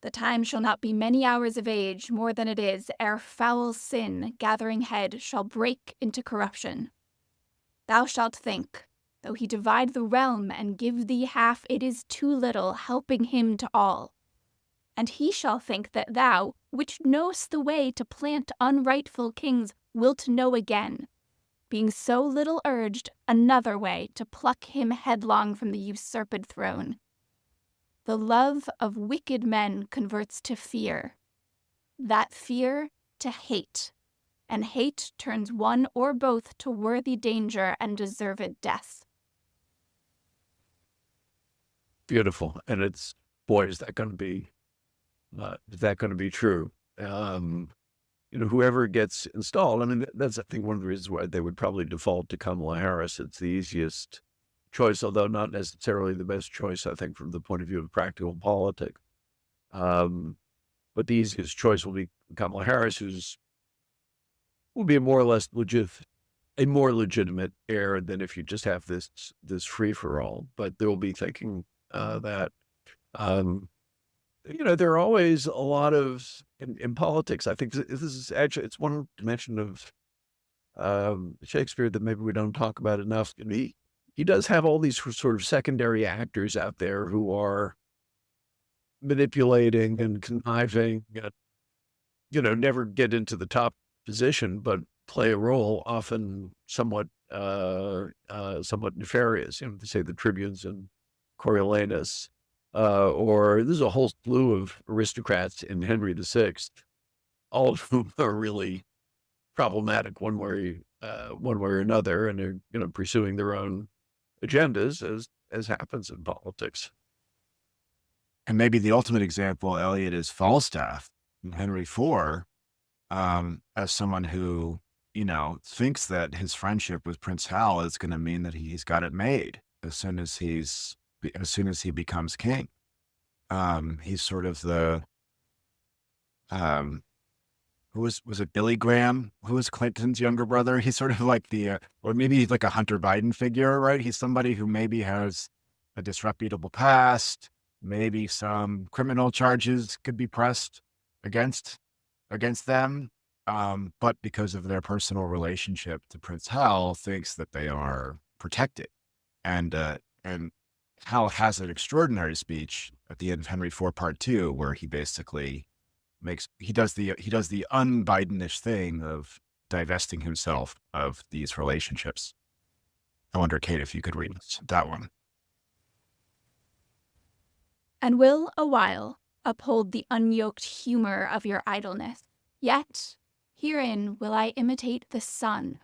The time shall not be many hours of age more than it is ere foul sin, gathering head, shall break into corruption. Thou shalt think, though he divide the realm and give thee half, it is too little, helping him to all. And he shall think that thou, which know'st the way to plant unrightful kings, wilt know again, being so little urged, another way to pluck him headlong from the usurped throne. The love of wicked men converts to fear, that fear to hate, and hate turns one or both to worthy danger and deserved death. Beautiful. And is that going to be true? Whoever gets installed, I mean, that's, I think, one of the reasons why they would probably default to Kamala Harris. It's the easiest choice, although not necessarily the best choice, I think, from the point of view of practical politics. But the easiest choice will be Kamala Harris, will be a more legitimate heir than if you just have this free-for-all. But there will be thinking that there are always a lot of, in politics, I think this is actually, it's one dimension of Shakespeare that maybe we don't talk about enough. He does have all these sort of secondary actors out there who are manipulating and conniving, never get into the top position, but play a role, often somewhat nefarious. They say the tribunes and Coriolanus or there's a whole slew of aristocrats in Henry VI, all of whom are really problematic one way or another, and are pursuing their own agendas as happens in politics. And maybe the ultimate example, Eliot, is Falstaff in Henry IV, as someone who, thinks that his friendship with Prince Hal is going to mean that he's got it made as soon as he becomes king. He's sort of the, who was it Billy Graham, who was Clinton's younger brother? He's sort of like or maybe he's like a Hunter Biden figure, right? He's somebody who maybe has a disreputable past, maybe some criminal charges could be pressed against them. But because of their personal relationship to Prince Hal, thinks that they are protected. And Hal has an extraordinary speech at the end of Henry IV Part 2, where he basically he does the un-Bidenish thing of divesting himself of these relationships. I wonder, Kate, if you could read that one. And will a while uphold the unyoked humor of your idleness, yet herein will I imitate the sun,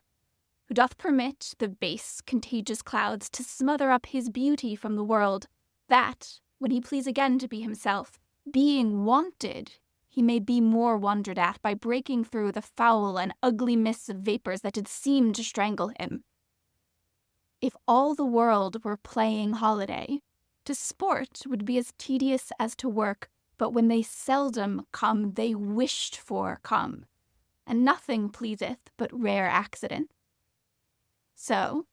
who doth permit the base contagious clouds to smother up his beauty from the world, that, when he please again to be himself, being wanted, he may be more wondered at by breaking through the foul and ugly mists of vapors that did seem to strangle him. If all the world were playing holiday, to sport would be as tedious as to work, but when they seldom come, they wished for come, and nothing pleaseth but rare accident. So,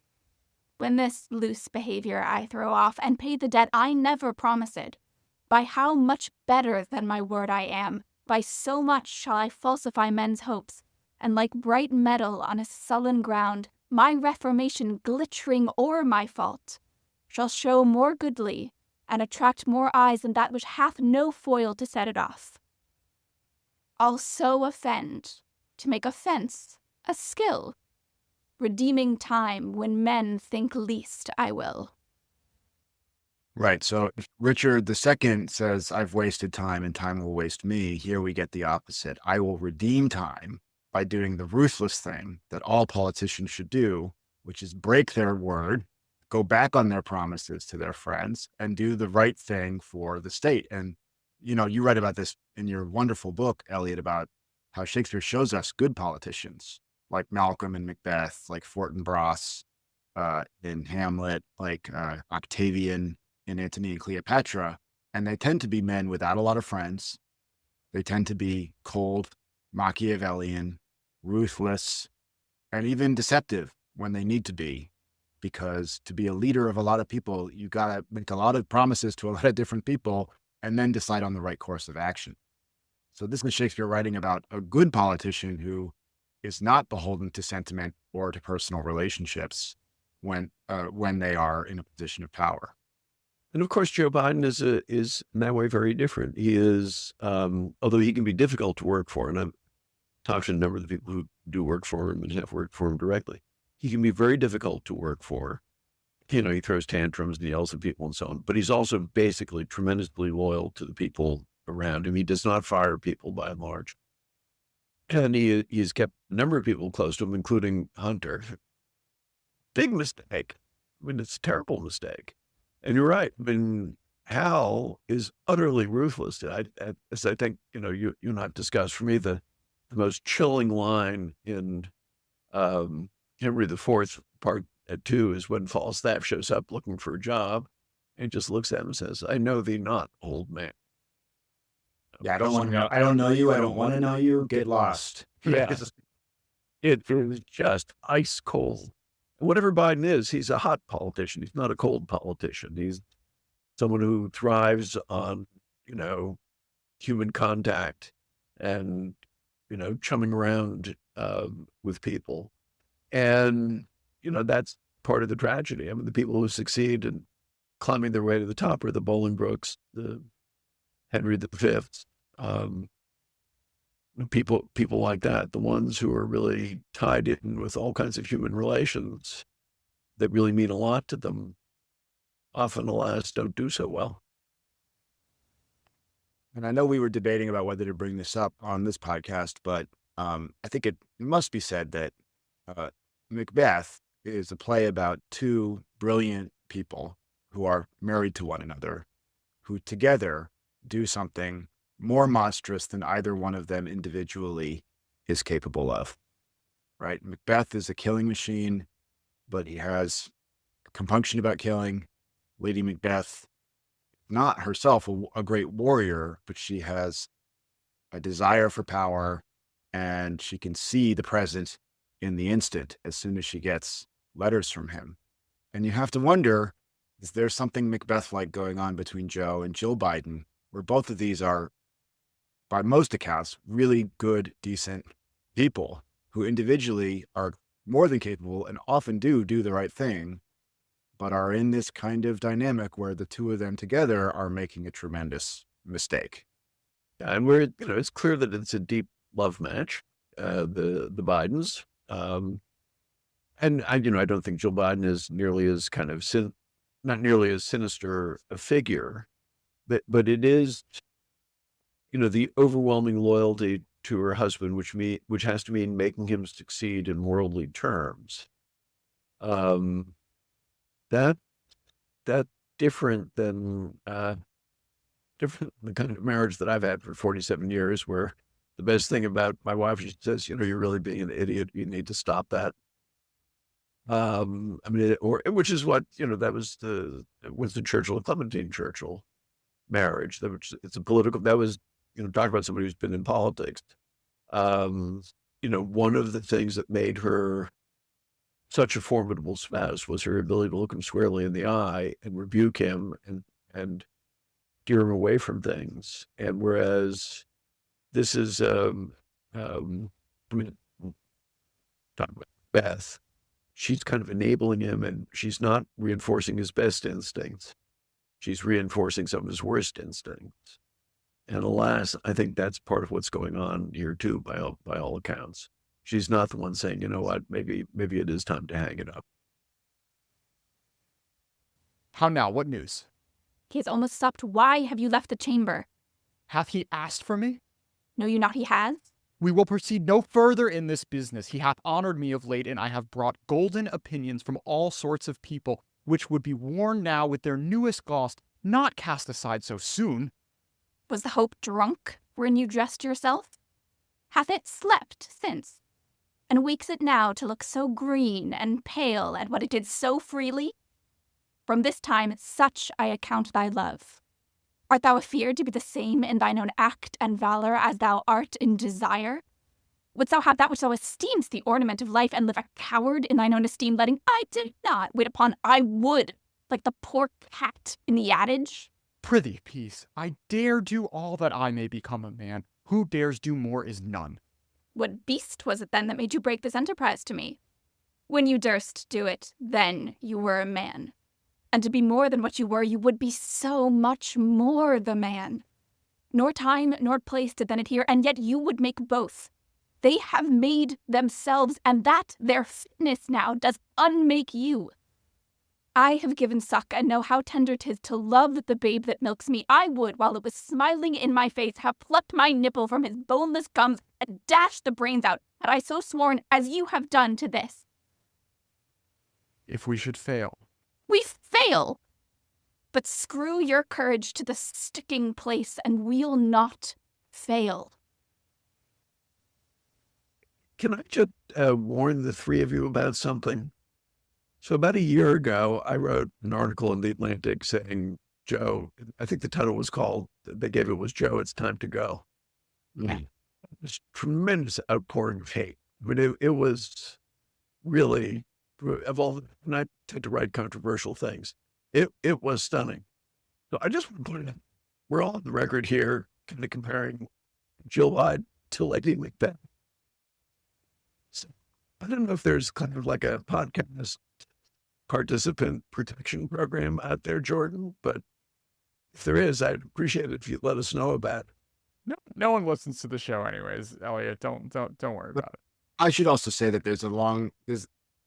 when this loose behavior I throw off, and pay the debt I never promised, by how much better than my word I am, by so much shall I falsify men's hopes, and like bright metal on a sullen ground, my reformation glittering o'er my fault, shall show more goodly, and attract more eyes than that which hath no foil to set it off. I'll so offend, to make offence a skill, redeeming time when men think least I will. Right. So if Richard II says, I've wasted time and time will waste me, here we get the opposite. I will redeem time by doing the ruthless thing that all politicians should do, which is break their word, go back on their promises to their friends, and do the right thing for the state. And, you write about this in your wonderful book, Eliot, about how Shakespeare shows us good politicians, like Malcolm in Macbeth, like Fortinbras in Hamlet, like Octavian in Antony and Cleopatra, and they tend to be men without a lot of friends. They tend to be cold, Machiavellian, ruthless, and even deceptive when they need to be, because to be a leader of a lot of people, you got to make a lot of promises to a lot of different people and then decide on the right course of action. So this is Shakespeare writing about a good politician who is not beholden to sentiment or to personal relationships when they are in a position of power. And of course, Joe Biden is in that way very different. He is, although he can be difficult to work for, and I've talked to a number of the people who do work for him and have worked for him directly, he can be very difficult to work for. He throws tantrums and yells at people and so on, but he's also basically tremendously loyal to the people around him. He does not fire people by and large. And he's kept a number of people close to him, including Hunter. Big mistake. It's a terrible mistake. And you're right. Hal is utterly ruthless. As I think, you and I've discussed, for me, the most chilling line in Henry IV Part 2 is when Falstaff shows up looking for a job and just looks at him and says, I know thee not, old man. Yeah, I don't want to know. I don't know you. I don't want to know you. Get lost. Yeah. It is just ice cold. Whatever Biden is, he's a hot politician. He's not a cold politician. He's someone who thrives on, human contact and, chumming around with people. And, that's part of the tragedy. The people who succeed in climbing their way to the top are the Bolingbrookes, the Henry V, people like that, the ones who are really tied in with all kinds of human relations that really mean a lot to them, often, alas, don't do so well. and I know we were debating about whether to bring this up on this podcast, but I think it must be said that Macbeth is a play about two brilliant people who are married to one another, who together do something more monstrous than either one of them individually is capable of, right? Macbeth is a killing machine, but he has compunction about killing. Lady Macbeth, not herself a great warrior, but she has a desire for power, and she can see the present in the instant as soon as she gets letters from him. And you have to wonder, is there something Macbeth-like going on between Joe and Jill Biden, where both of these are, by most accounts, really good, decent people who individually are more than capable and often do the right thing, but are in this kind of dynamic where the two of them together are making a tremendous mistake. And it's clear that it's a deep love match, the Bidens. And I don't think Jill Biden is nearly as not nearly as sinister a figure, but it is, the overwhelming loyalty to her husband, which has to mean making him succeed in worldly terms. That different than the kind of marriage that I've had for 47 years, where the best thing about my wife, she says, you're really being an idiot. You need to stop that. Which is what, that was the Churchill and Clementine Churchill marriage. It's a political, that was, talk about somebody who's been in politics. One of the things that made her such a formidable spouse was her ability to look him squarely in the eye and rebuke him and steer him away from things. And whereas this is, talking about Beth, she's kind of enabling him, and she's not reinforcing his best instincts. She's reinforcing some of his worst instincts. And alas, I think that's part of what's going on here too, by all accounts. She's not the one saying, you know what, maybe it is time to hang it up. How now? What news? He has almost stopped. Why have you left the chamber? Hath he asked for me? Know you not he has? We will proceed no further in this business. He hath honored me of late, and I have brought golden opinions from all sorts of people, which would be worn now with their newest gloss, not cast aside so soon. Was the hope drunk when you dressed yourself? Hath it slept since? And wakes it now to look so green and pale at what it did so freely? From this time such I account thy love. Art thou afeard to be the same in thine own act and valor as thou art in desire? Wouldst thou have that which thou esteem'st the ornament of life, and live a coward in thine own esteem, letting I did not wait upon I would, like the poor cat in the adage? Prithee, peace. I dare do all that I may become a man. Who dares do more is none. What beast was it then that made you break this enterprise to me? When you durst do it, then you were a man. And to be more than what you were, you would be so much more the man. Nor time nor place did then adhere, and yet you would make both. They have made themselves, and that their fitness now does unmake you. I have given suck, and know how tender 'tis to love the babe that milks me. I would, while it was smiling in my face, have plucked my nipple from his boneless gums and dashed the brains out, had I so sworn as you have done to this. If we should fail. We fail! But screw your courage to the sticking place, and we'll not fail. Can I just warn the three of you about something? So about a year ago, I wrote an article in The Atlantic saying, Joe, I think the title was called, they gave it was Joe, It's Time to Go. This tremendous outpouring of hate. I mean, it was really, of all, and I tend to write controversial things, it was stunning. So I just want to point out, we're all on the record here kind of comparing Jill Biden to Lady Macbeth. So I don't know if there's kind of like a podcast participant protection program out there, Jordan, but if there is, I'd appreciate it if you'd let us know about it. No one listens to the show anyways, Eliot. Don't worry about it. I should also say that there's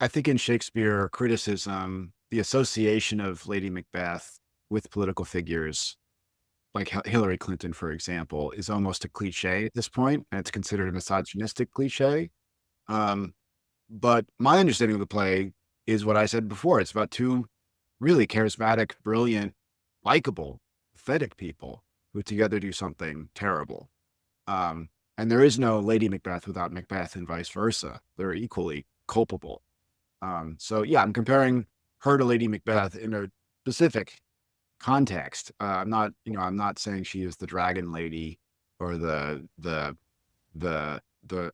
I think in Shakespeare criticism, the association of Lady Macbeth with political figures like Hillary Clinton, for example, is almost a cliche at this point, and it's considered a misogynistic cliche. But my understanding of the play is what I said before. It's about two really charismatic, brilliant, likable, pathetic people who together do something terrible. And there is no Lady Macbeth without Macbeth and vice versa. They're equally culpable. So yeah, I'm comparing her to Lady Macbeth in a specific context. I'm not saying she is the dragon lady or the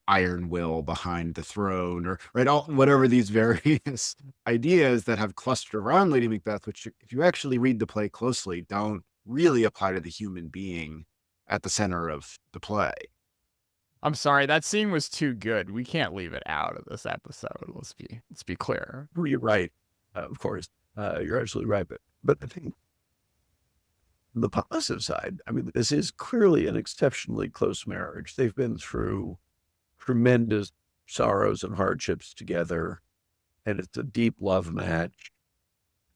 iron will behind the throne, or right, all whatever these various ideas that have clustered around Lady Macbeth, which if you actually read the play closely, don't really apply to the human being at the center of the play. I'm sorry, that scene was too good. We can't leave it out of this episode. Let's be clear. You're right. Of course, you're absolutely right. But I think the positive side, I mean, this is clearly an exceptionally close marriage. They've been through tremendous sorrows and hardships together, and it's a deep love match.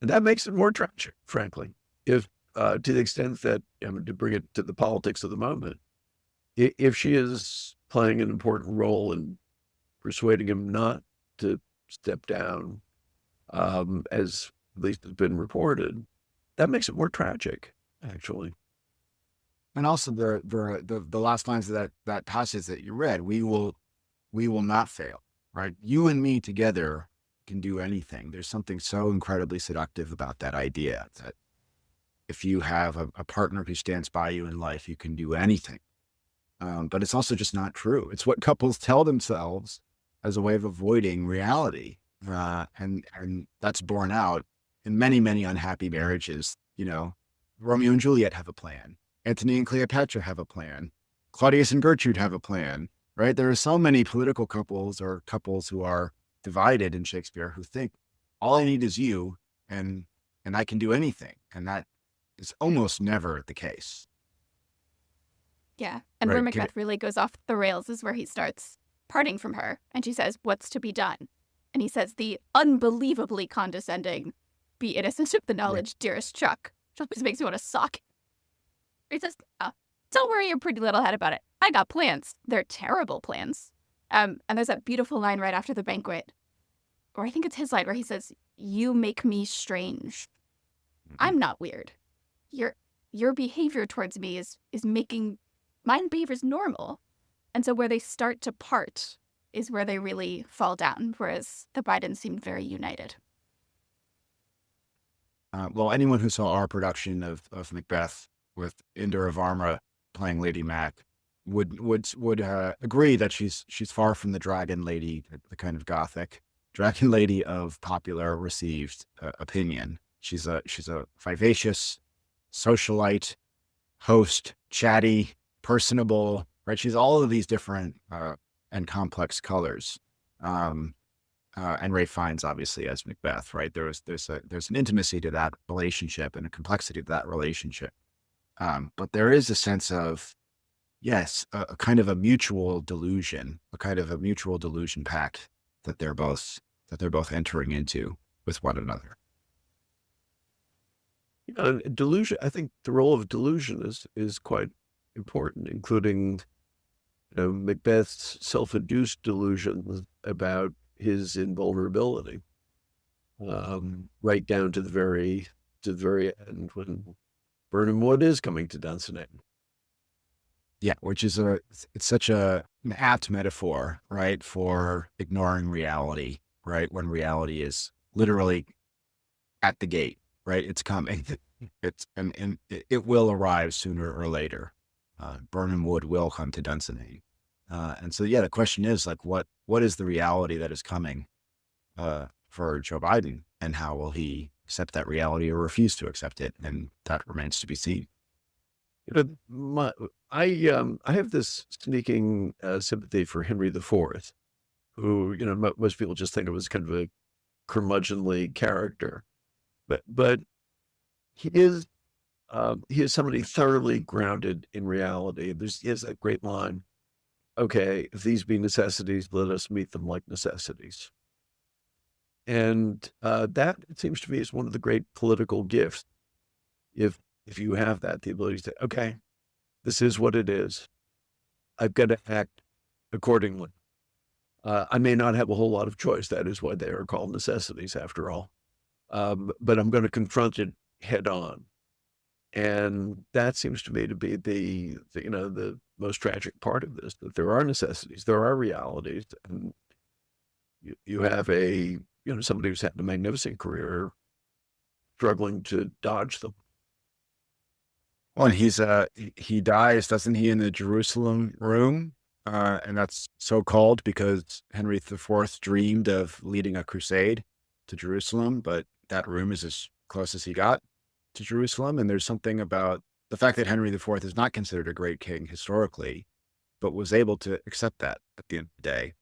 And that makes it more tragic, frankly. If, to the extent that, I mean, to bring it to the politics of the moment, if she is playing an important role in persuading him not to step down, as at least has been reported, that makes it more tragic, actually. And also the last lines of that passage that you read, we will not fail, right? You and me together can do anything. There's something so incredibly seductive about that idea that if you have a partner who stands by you in life, you can do anything. But it's also just not true. It's what couples tell themselves as a way of avoiding reality. And that's borne out in many, many unhappy marriages. You know, Romeo and Juliet have a plan. Antony and Cleopatra have a plan. Claudius and Gertrude have a plan, right? There are so many political couples or couples who are divided in Shakespeare who think all I need is you and I can do anything. And that is almost never the case. Yeah. And Right, where can Macbeth really goes off the rails is where he starts parting from her. And she says, "What's to be done?" And he says the unbelievably condescending, "Be innocent of the knowledge, dearest Chuck." Which always makes me want to sock. He says, "Don't worry your pretty little head about it. I got plans. They're terrible plans." And there's that beautiful line right after the banquet, or I think it's his line, where he says, "You make me strange. I'm not weird. Your behavior towards me is making my behavior's normal." And so where they start to part is where they really fall down, whereas the Bidens seemed very united. Well, anyone who saw our production of Macbeth with Indira Varma playing Lady Mac would agree that she's far from the dragon lady, the kind of gothic dragon lady of popular received opinion. She's a vivacious socialite, host, chatty, personable, right? She's all of these different and complex colors. And Ralph Fiennes, obviously, as Macbeth, right? There's an intimacy to that relationship and a complexity to that relationship. But there is a sense of, yes, a kind of a mutual delusion, pact that they're both entering into with one another. You know, delusion, I think the role of delusion is quite important, including, you know, Macbeth's self-induced delusions about his invulnerability, right down to the very end when Birnam Wood is coming to Dunsinane. Yeah, which is it's such an apt metaphor, right, for ignoring reality, right, when reality is literally at the gate, right? It's coming. And it will arrive sooner or later. Birnam Wood will come to Dunsinane. And so, yeah, the question is, like, what is the reality that is coming for Joe Biden, and how will he accept that reality or refuse to accept it? And that remains to be seen. You know, I have this sneaking sympathy for Henry IV, who, you know, most people just think of as kind of a curmudgeonly character, but he is somebody thoroughly grounded in reality. He has that great line, "Okay, if these be necessities, let us meet them like necessities." And that, it seems to me, is one of the great political gifts. If if you have that, the ability to say, okay, this is what it is. I've got to act accordingly. I may not have a whole lot of choice. That is why they are called necessities, after all. But I'm going to confront it head on. And that seems to me to be the most tragic part of this, that there are necessities, there are realities, and you have somebody who's had a magnificent career struggling to dodge them. Well, and he dies, doesn't he, in the Jerusalem room? And that's so called because Henry IV dreamed of leading a crusade to Jerusalem, but that room is as close as he got to Jerusalem. And there's something about the fact that Henry IV is not considered a great king historically, but was able to accept that at the end of the day,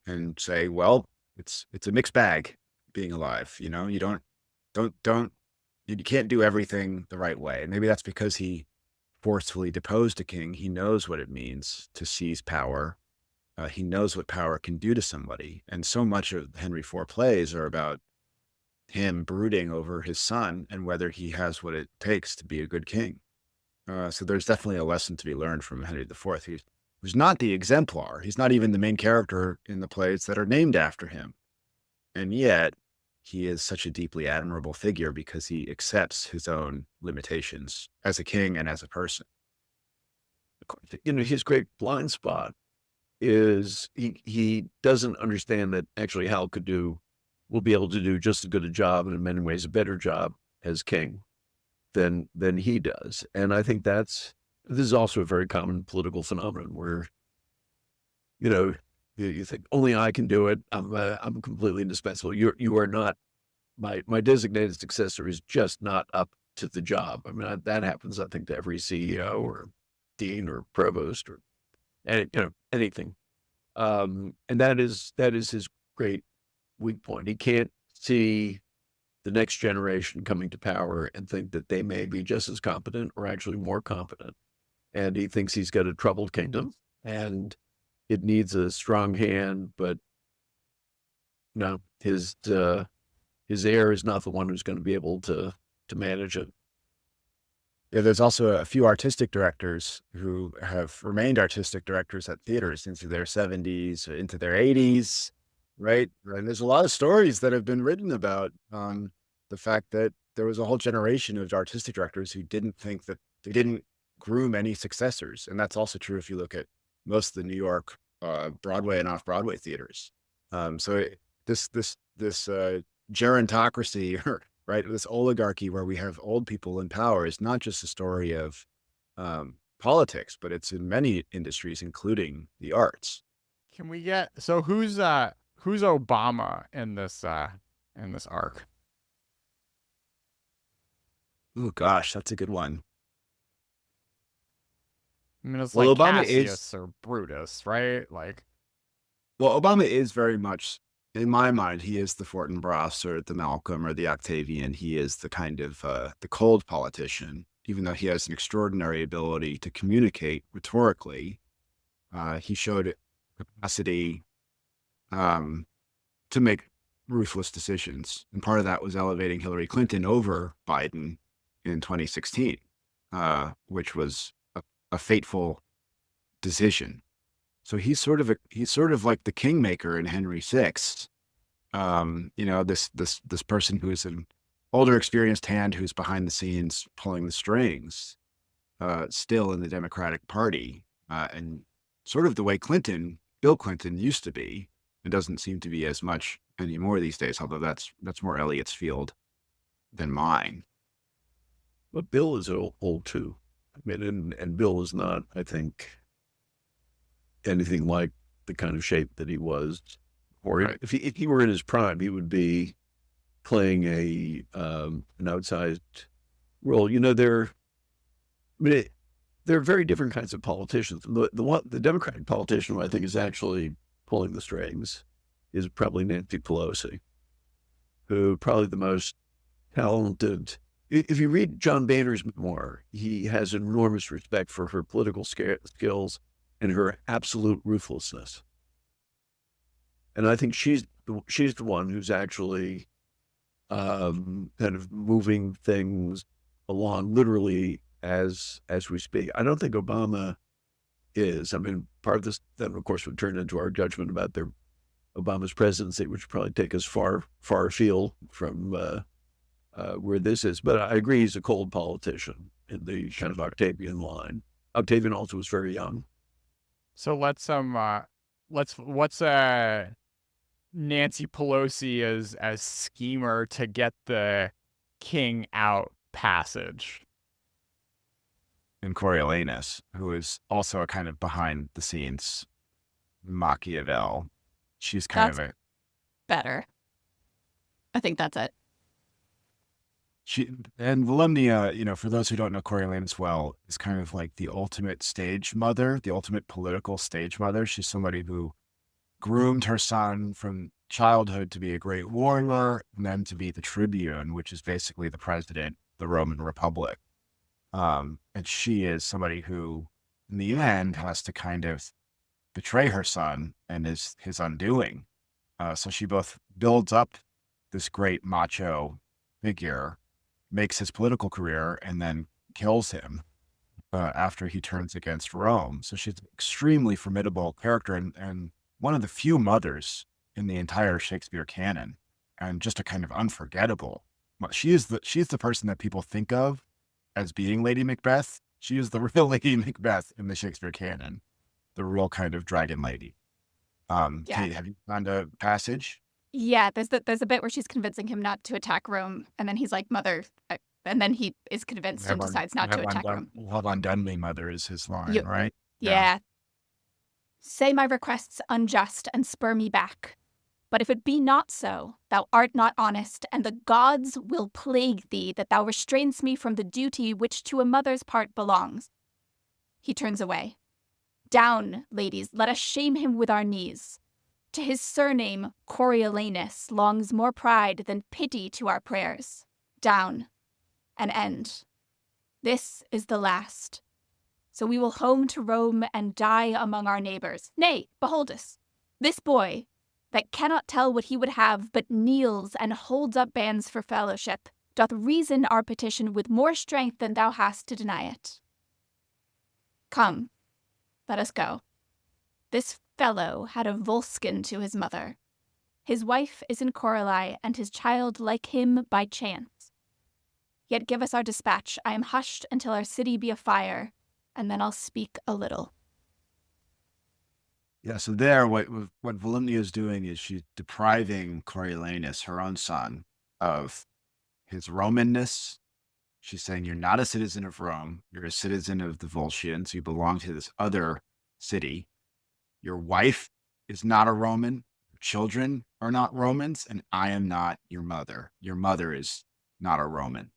and say, well, it's a mixed bag being alive. You can't do everything the right way. And maybe that's because he forcefully deposed a king. He knows what it means to seize power. He knows what power can do to somebody. And so much of Henry IV plays are about him brooding over his son and whether he has what it takes to be a good king. So there's definitely a lesson to be learned from Henry IV. Who's not the exemplar. He's not even the main character in the plays that are named after him. And yet, he is such a deeply admirable figure because he accepts his own limitations as a king and as a person. His great blind spot is he doesn't understand that actually Hal will be able to do just as good a job, and in many ways a better job as king than he does. And I think this is also a very common political phenomenon where, you think only I can do it. I'm completely indispensable. You are not. My designated successor is just not up to the job. I mean, that happens, I think, to every CEO or dean or provost or anything. And that is his great weak point. He can't see the next generation coming to power and think that they may be just as competent or actually more competent. And he thinks he's got a troubled kingdom and it needs a strong hand, but no, his heir is not the one who's going to be able to manage it. Yeah, there's also a few artistic directors who have remained artistic directors at theaters into their 70s, into their 80s, right? And there's a lot of stories that have been written about the fact that there was a whole generation of artistic directors who didn't think that they didn't groom any successors. And that's also true if you look at most of the New York Broadway and off-Broadway theaters. So this gerontocracy, right, this oligarchy where we have old people in power is not just a story of politics, but it's in many industries, including the arts. Can we get who's Obama in this arc? Oh gosh, that's a good one. I mean, it's Well, like Obama Cassius or Brutus, right? Well, Obama is very much, in my mind, he is the Fortinbras or the Malcolm or the Octavian. He is the kind of the cold politician, even though he has an extraordinary ability to communicate rhetorically. He showed capacity to make ruthless decisions. And part of that was elevating Hillary Clinton over Biden in 2016, which was a fateful decision. So he's sort of like the kingmaker in Henry VI. This person who is an older, experienced hand who's behind the scenes pulling the strings, still in the Democratic Party, and sort of the way Bill Clinton used to be. It doesn't seem to be as much anymore these days, although that's more Eliot's field than mine. But Bill is old too. I mean, and Bill is not, I think, anything like the kind of shape that he was. Or right. if he were in his prime, he would be playing an outsized role. There are very different kinds of politicians. The Democratic politician who I think is actually pulling the strings is probably Nancy Pelosi, who probably the most talented. If you read John Boehner's memoir, he has enormous respect for her political skills and her absolute ruthlessness. And I think she's the one who's actually kind of moving things along literally as we speak. I don't think Obama is. I mean, part of this then, of course, would turn into our judgment about Obama's presidency, which would probably take us far afield from where this is. But I agree, he's a cold politician in the kind of Octavian line. Octavian also was very young. So what's Nancy Pelosi as schemer to get the king out passage? And Coriolanus, who is also a kind of behind the scenes Machiavel. She's kind of better. I think that's it. And Volumnia, for those who don't know Coriolanus well, is kind of like the ultimate stage mother, the ultimate political stage mother. She's somebody who groomed her son from childhood to be a great warrior and then to be the tribune, which is basically the president of the Roman Republic. And she is somebody who, in the end, has to kind of betray her son and is his undoing. So she both builds up this great macho figure, makes his political career, and then kills him after he turns against Rome. So she's an extremely formidable character and one of the few mothers in the entire Shakespeare canon, and just a kind of unforgettable. She's the person that people think of as being Lady Macbeth. She is the real Lady Macbeth in the Shakespeare canon, the real kind of dragon lady. Kate, have you found a passage? Yeah, there's a bit where she's convincing him not to attack Rome, and then he's like, "Mother," and then he is convinced and decides not to attack Rome. Hold on, Dunley, mother is his line, right? Yeah. Say my requests unjust and spur me back. But if it be not so, thou art not honest, and the gods will plague thee that thou restrainst me from the duty which to a mother's part belongs. He turns away. Down, ladies, let us shame him with our knees. To his surname, Coriolanus, longs more pride than pity to our prayers. Down. An end. This is the last. So we will home to Rome and die among our neighbors. Nay, behold us. This boy, that cannot tell what he would have, but kneels and holds up bands for fellowship, doth reason our petition with more strength than thou hast to deny it. Come, let us go. This fellow had a Volscian to his mother. His wife is in Coralie, and his child like him by chance. Yet give us our dispatch. I am hushed until our city be afire, and then I'll speak a little. Yeah, so there, what Volumnia is doing is she's depriving Coriolanus, her own son, of his Romanness. She's saying, you're not a citizen of Rome. You're a citizen of the Volscians. You belong to this other city. Your wife is not a Roman. Your children are not Romans, and I am not your mother. Your mother is not a Roman.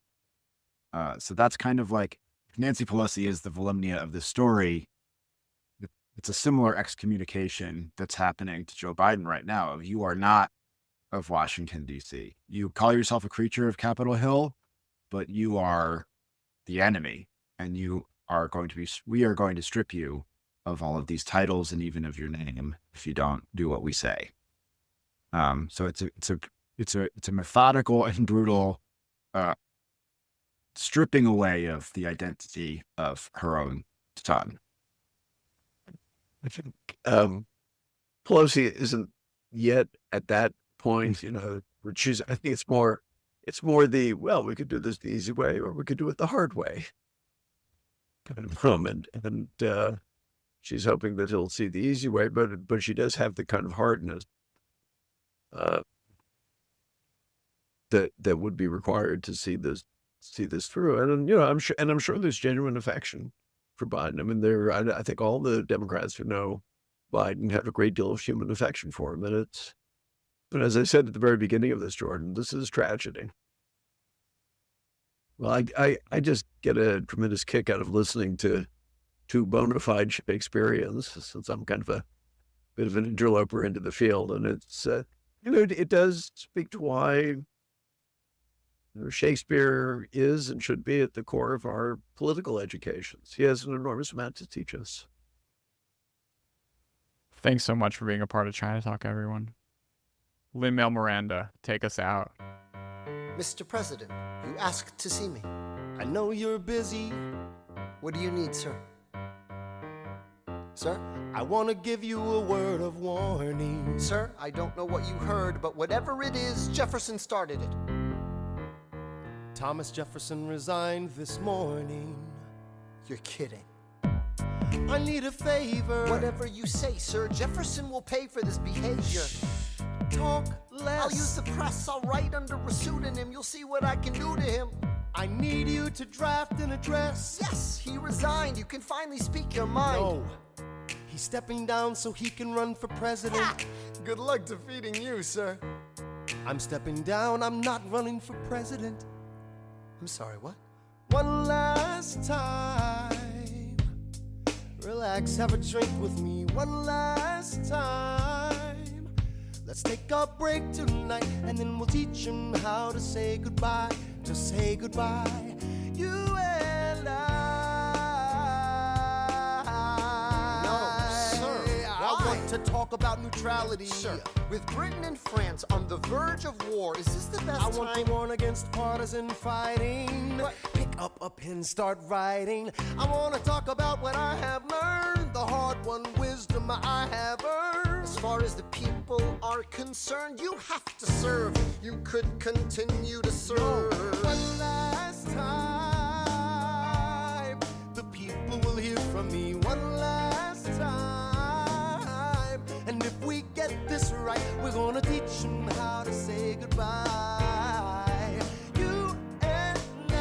So that's kind of like, if Nancy Pelosi is the Volumnia of the story, it's a similar excommunication that's happening to Joe Biden right now. You are not of Washington, D.C. You call yourself a creature of Capitol Hill, but you are the enemy, and we are going to strip you of all of these titles and even of your name if you don't do what we say. So it's a methodical and brutal stripping away of the identity of her own son. I think Pelosi isn't yet at that point, where I think it's more the, well, we could do this the easy way or we could do it the hard way kind of moment. And she's hoping that he'll see the easy way, but she does have the kind of hardness that would be required to see this through. And I'm sure there's genuine affection for Biden. I mean, I think all the Democrats who know Biden have a great deal of human affection for him. But as I said at the very beginning of this, Jordan, this is tragedy. Well, I just get a tremendous kick out of listening to two bona fide Shakespeareans, since I'm kind of a bit of an interloper into the field. And it's, it does speak to why Shakespeare is and should be at the core of our political educations. He has an enormous amount to teach us. Thanks so much for being a part of China Talk, everyone. Lin-Manuel Miranda, take us out. Mr. President, you asked to see me. I know you're busy. What do you need, sir? Sir, I want to give you a word of warning. Sir, I don't know what you heard, but whatever it is, Jefferson started it. Thomas Jefferson resigned this morning. You're kidding. I need a favor. Whatever you say, sir. Jefferson will pay for this behavior. Talk less. I'll use the press. I'll write under a pseudonym. You'll see what I can do to him. I need you to draft an address. Yes, he resigned. You can finally speak your mind. No. He's stepping down so he can run for president. Ha! Good luck defeating you, sir. I'm stepping down. I'm not running for president. I'm sorry, what? One last time. Relax, have a drink with me. One last time. Let's take a break tonight, and then we'll teach him how to say goodbye. To say goodbye. You and I. To talk about neutrality. Sure. With Britain and France on the verge of war, is this the best time? I want to warn against partisan fighting. What? Pick up a pen, start writing. I want to talk about what I have learned, the hard-won wisdom I have earned. As far as the people are concerned, you have to serve. You could continue to serve. No. One last time, the people will hear from me. One last time. And if we get this right, we're gonna teach them how to say goodbye. You and I.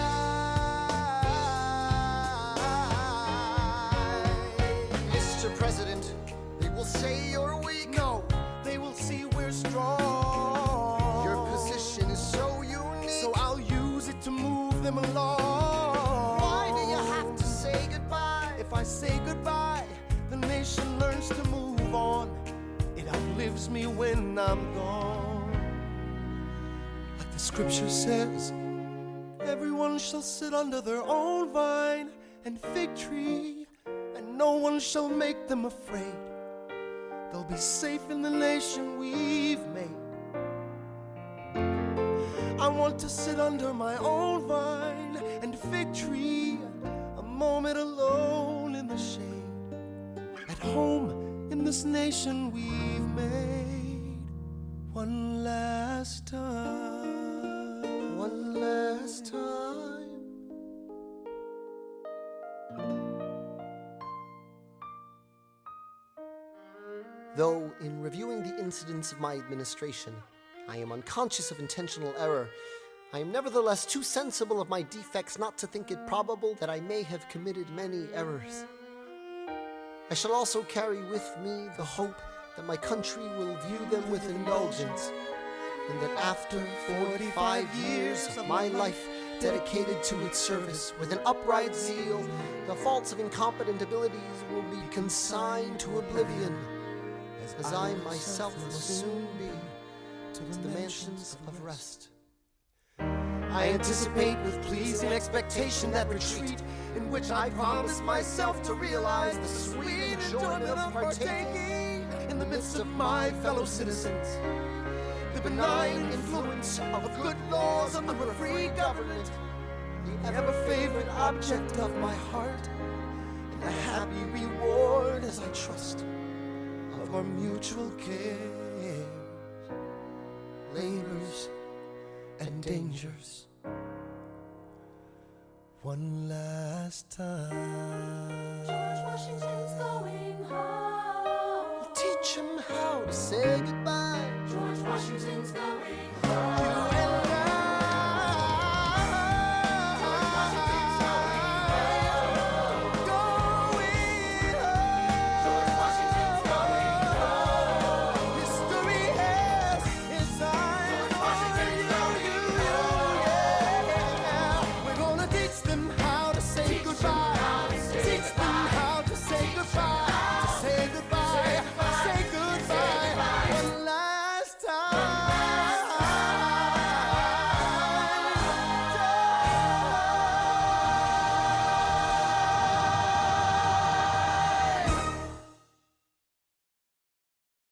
Mr. President, they will say you're weak. No, they will see we're strong. Your position is so unique, so I'll use it to move them along. Why do you have to say goodbye? If I say goodbye, the nation learns to move on. It outlives me when I'm gone. Like the scripture says, everyone shall sit under their own vine and fig tree, and no one shall make them afraid. They'll be safe in the nation we've made. I want to sit under my own vine and fig tree, a moment alone in the shade, at home in this nation we've made. One last time. One last time. Though in reviewing the incidents of my administration, I am unconscious of intentional error, I am nevertheless too sensible of my defects not to think it probable that I may have committed many errors. I shall also carry with me the hope that my country will view them with indulgence, and that after 45 years of my life dedicated to its service with an upright zeal, the faults of incompetent abilities will be consigned to oblivion, as I myself must soon be to the mansions of rest. I anticipate with pleasing expectation that retreat in which I promise myself to realize the sweet enjoyment of partaking in the midst of my fellow citizens, the benign influence of good laws under a free government, the ever-favorite object of my heart, and the happy reward, as I trust, of our mutual cares, labors, and dangers. One last time. George Washington's going home. Teach him how to say goodbye. George Washington's going home. You and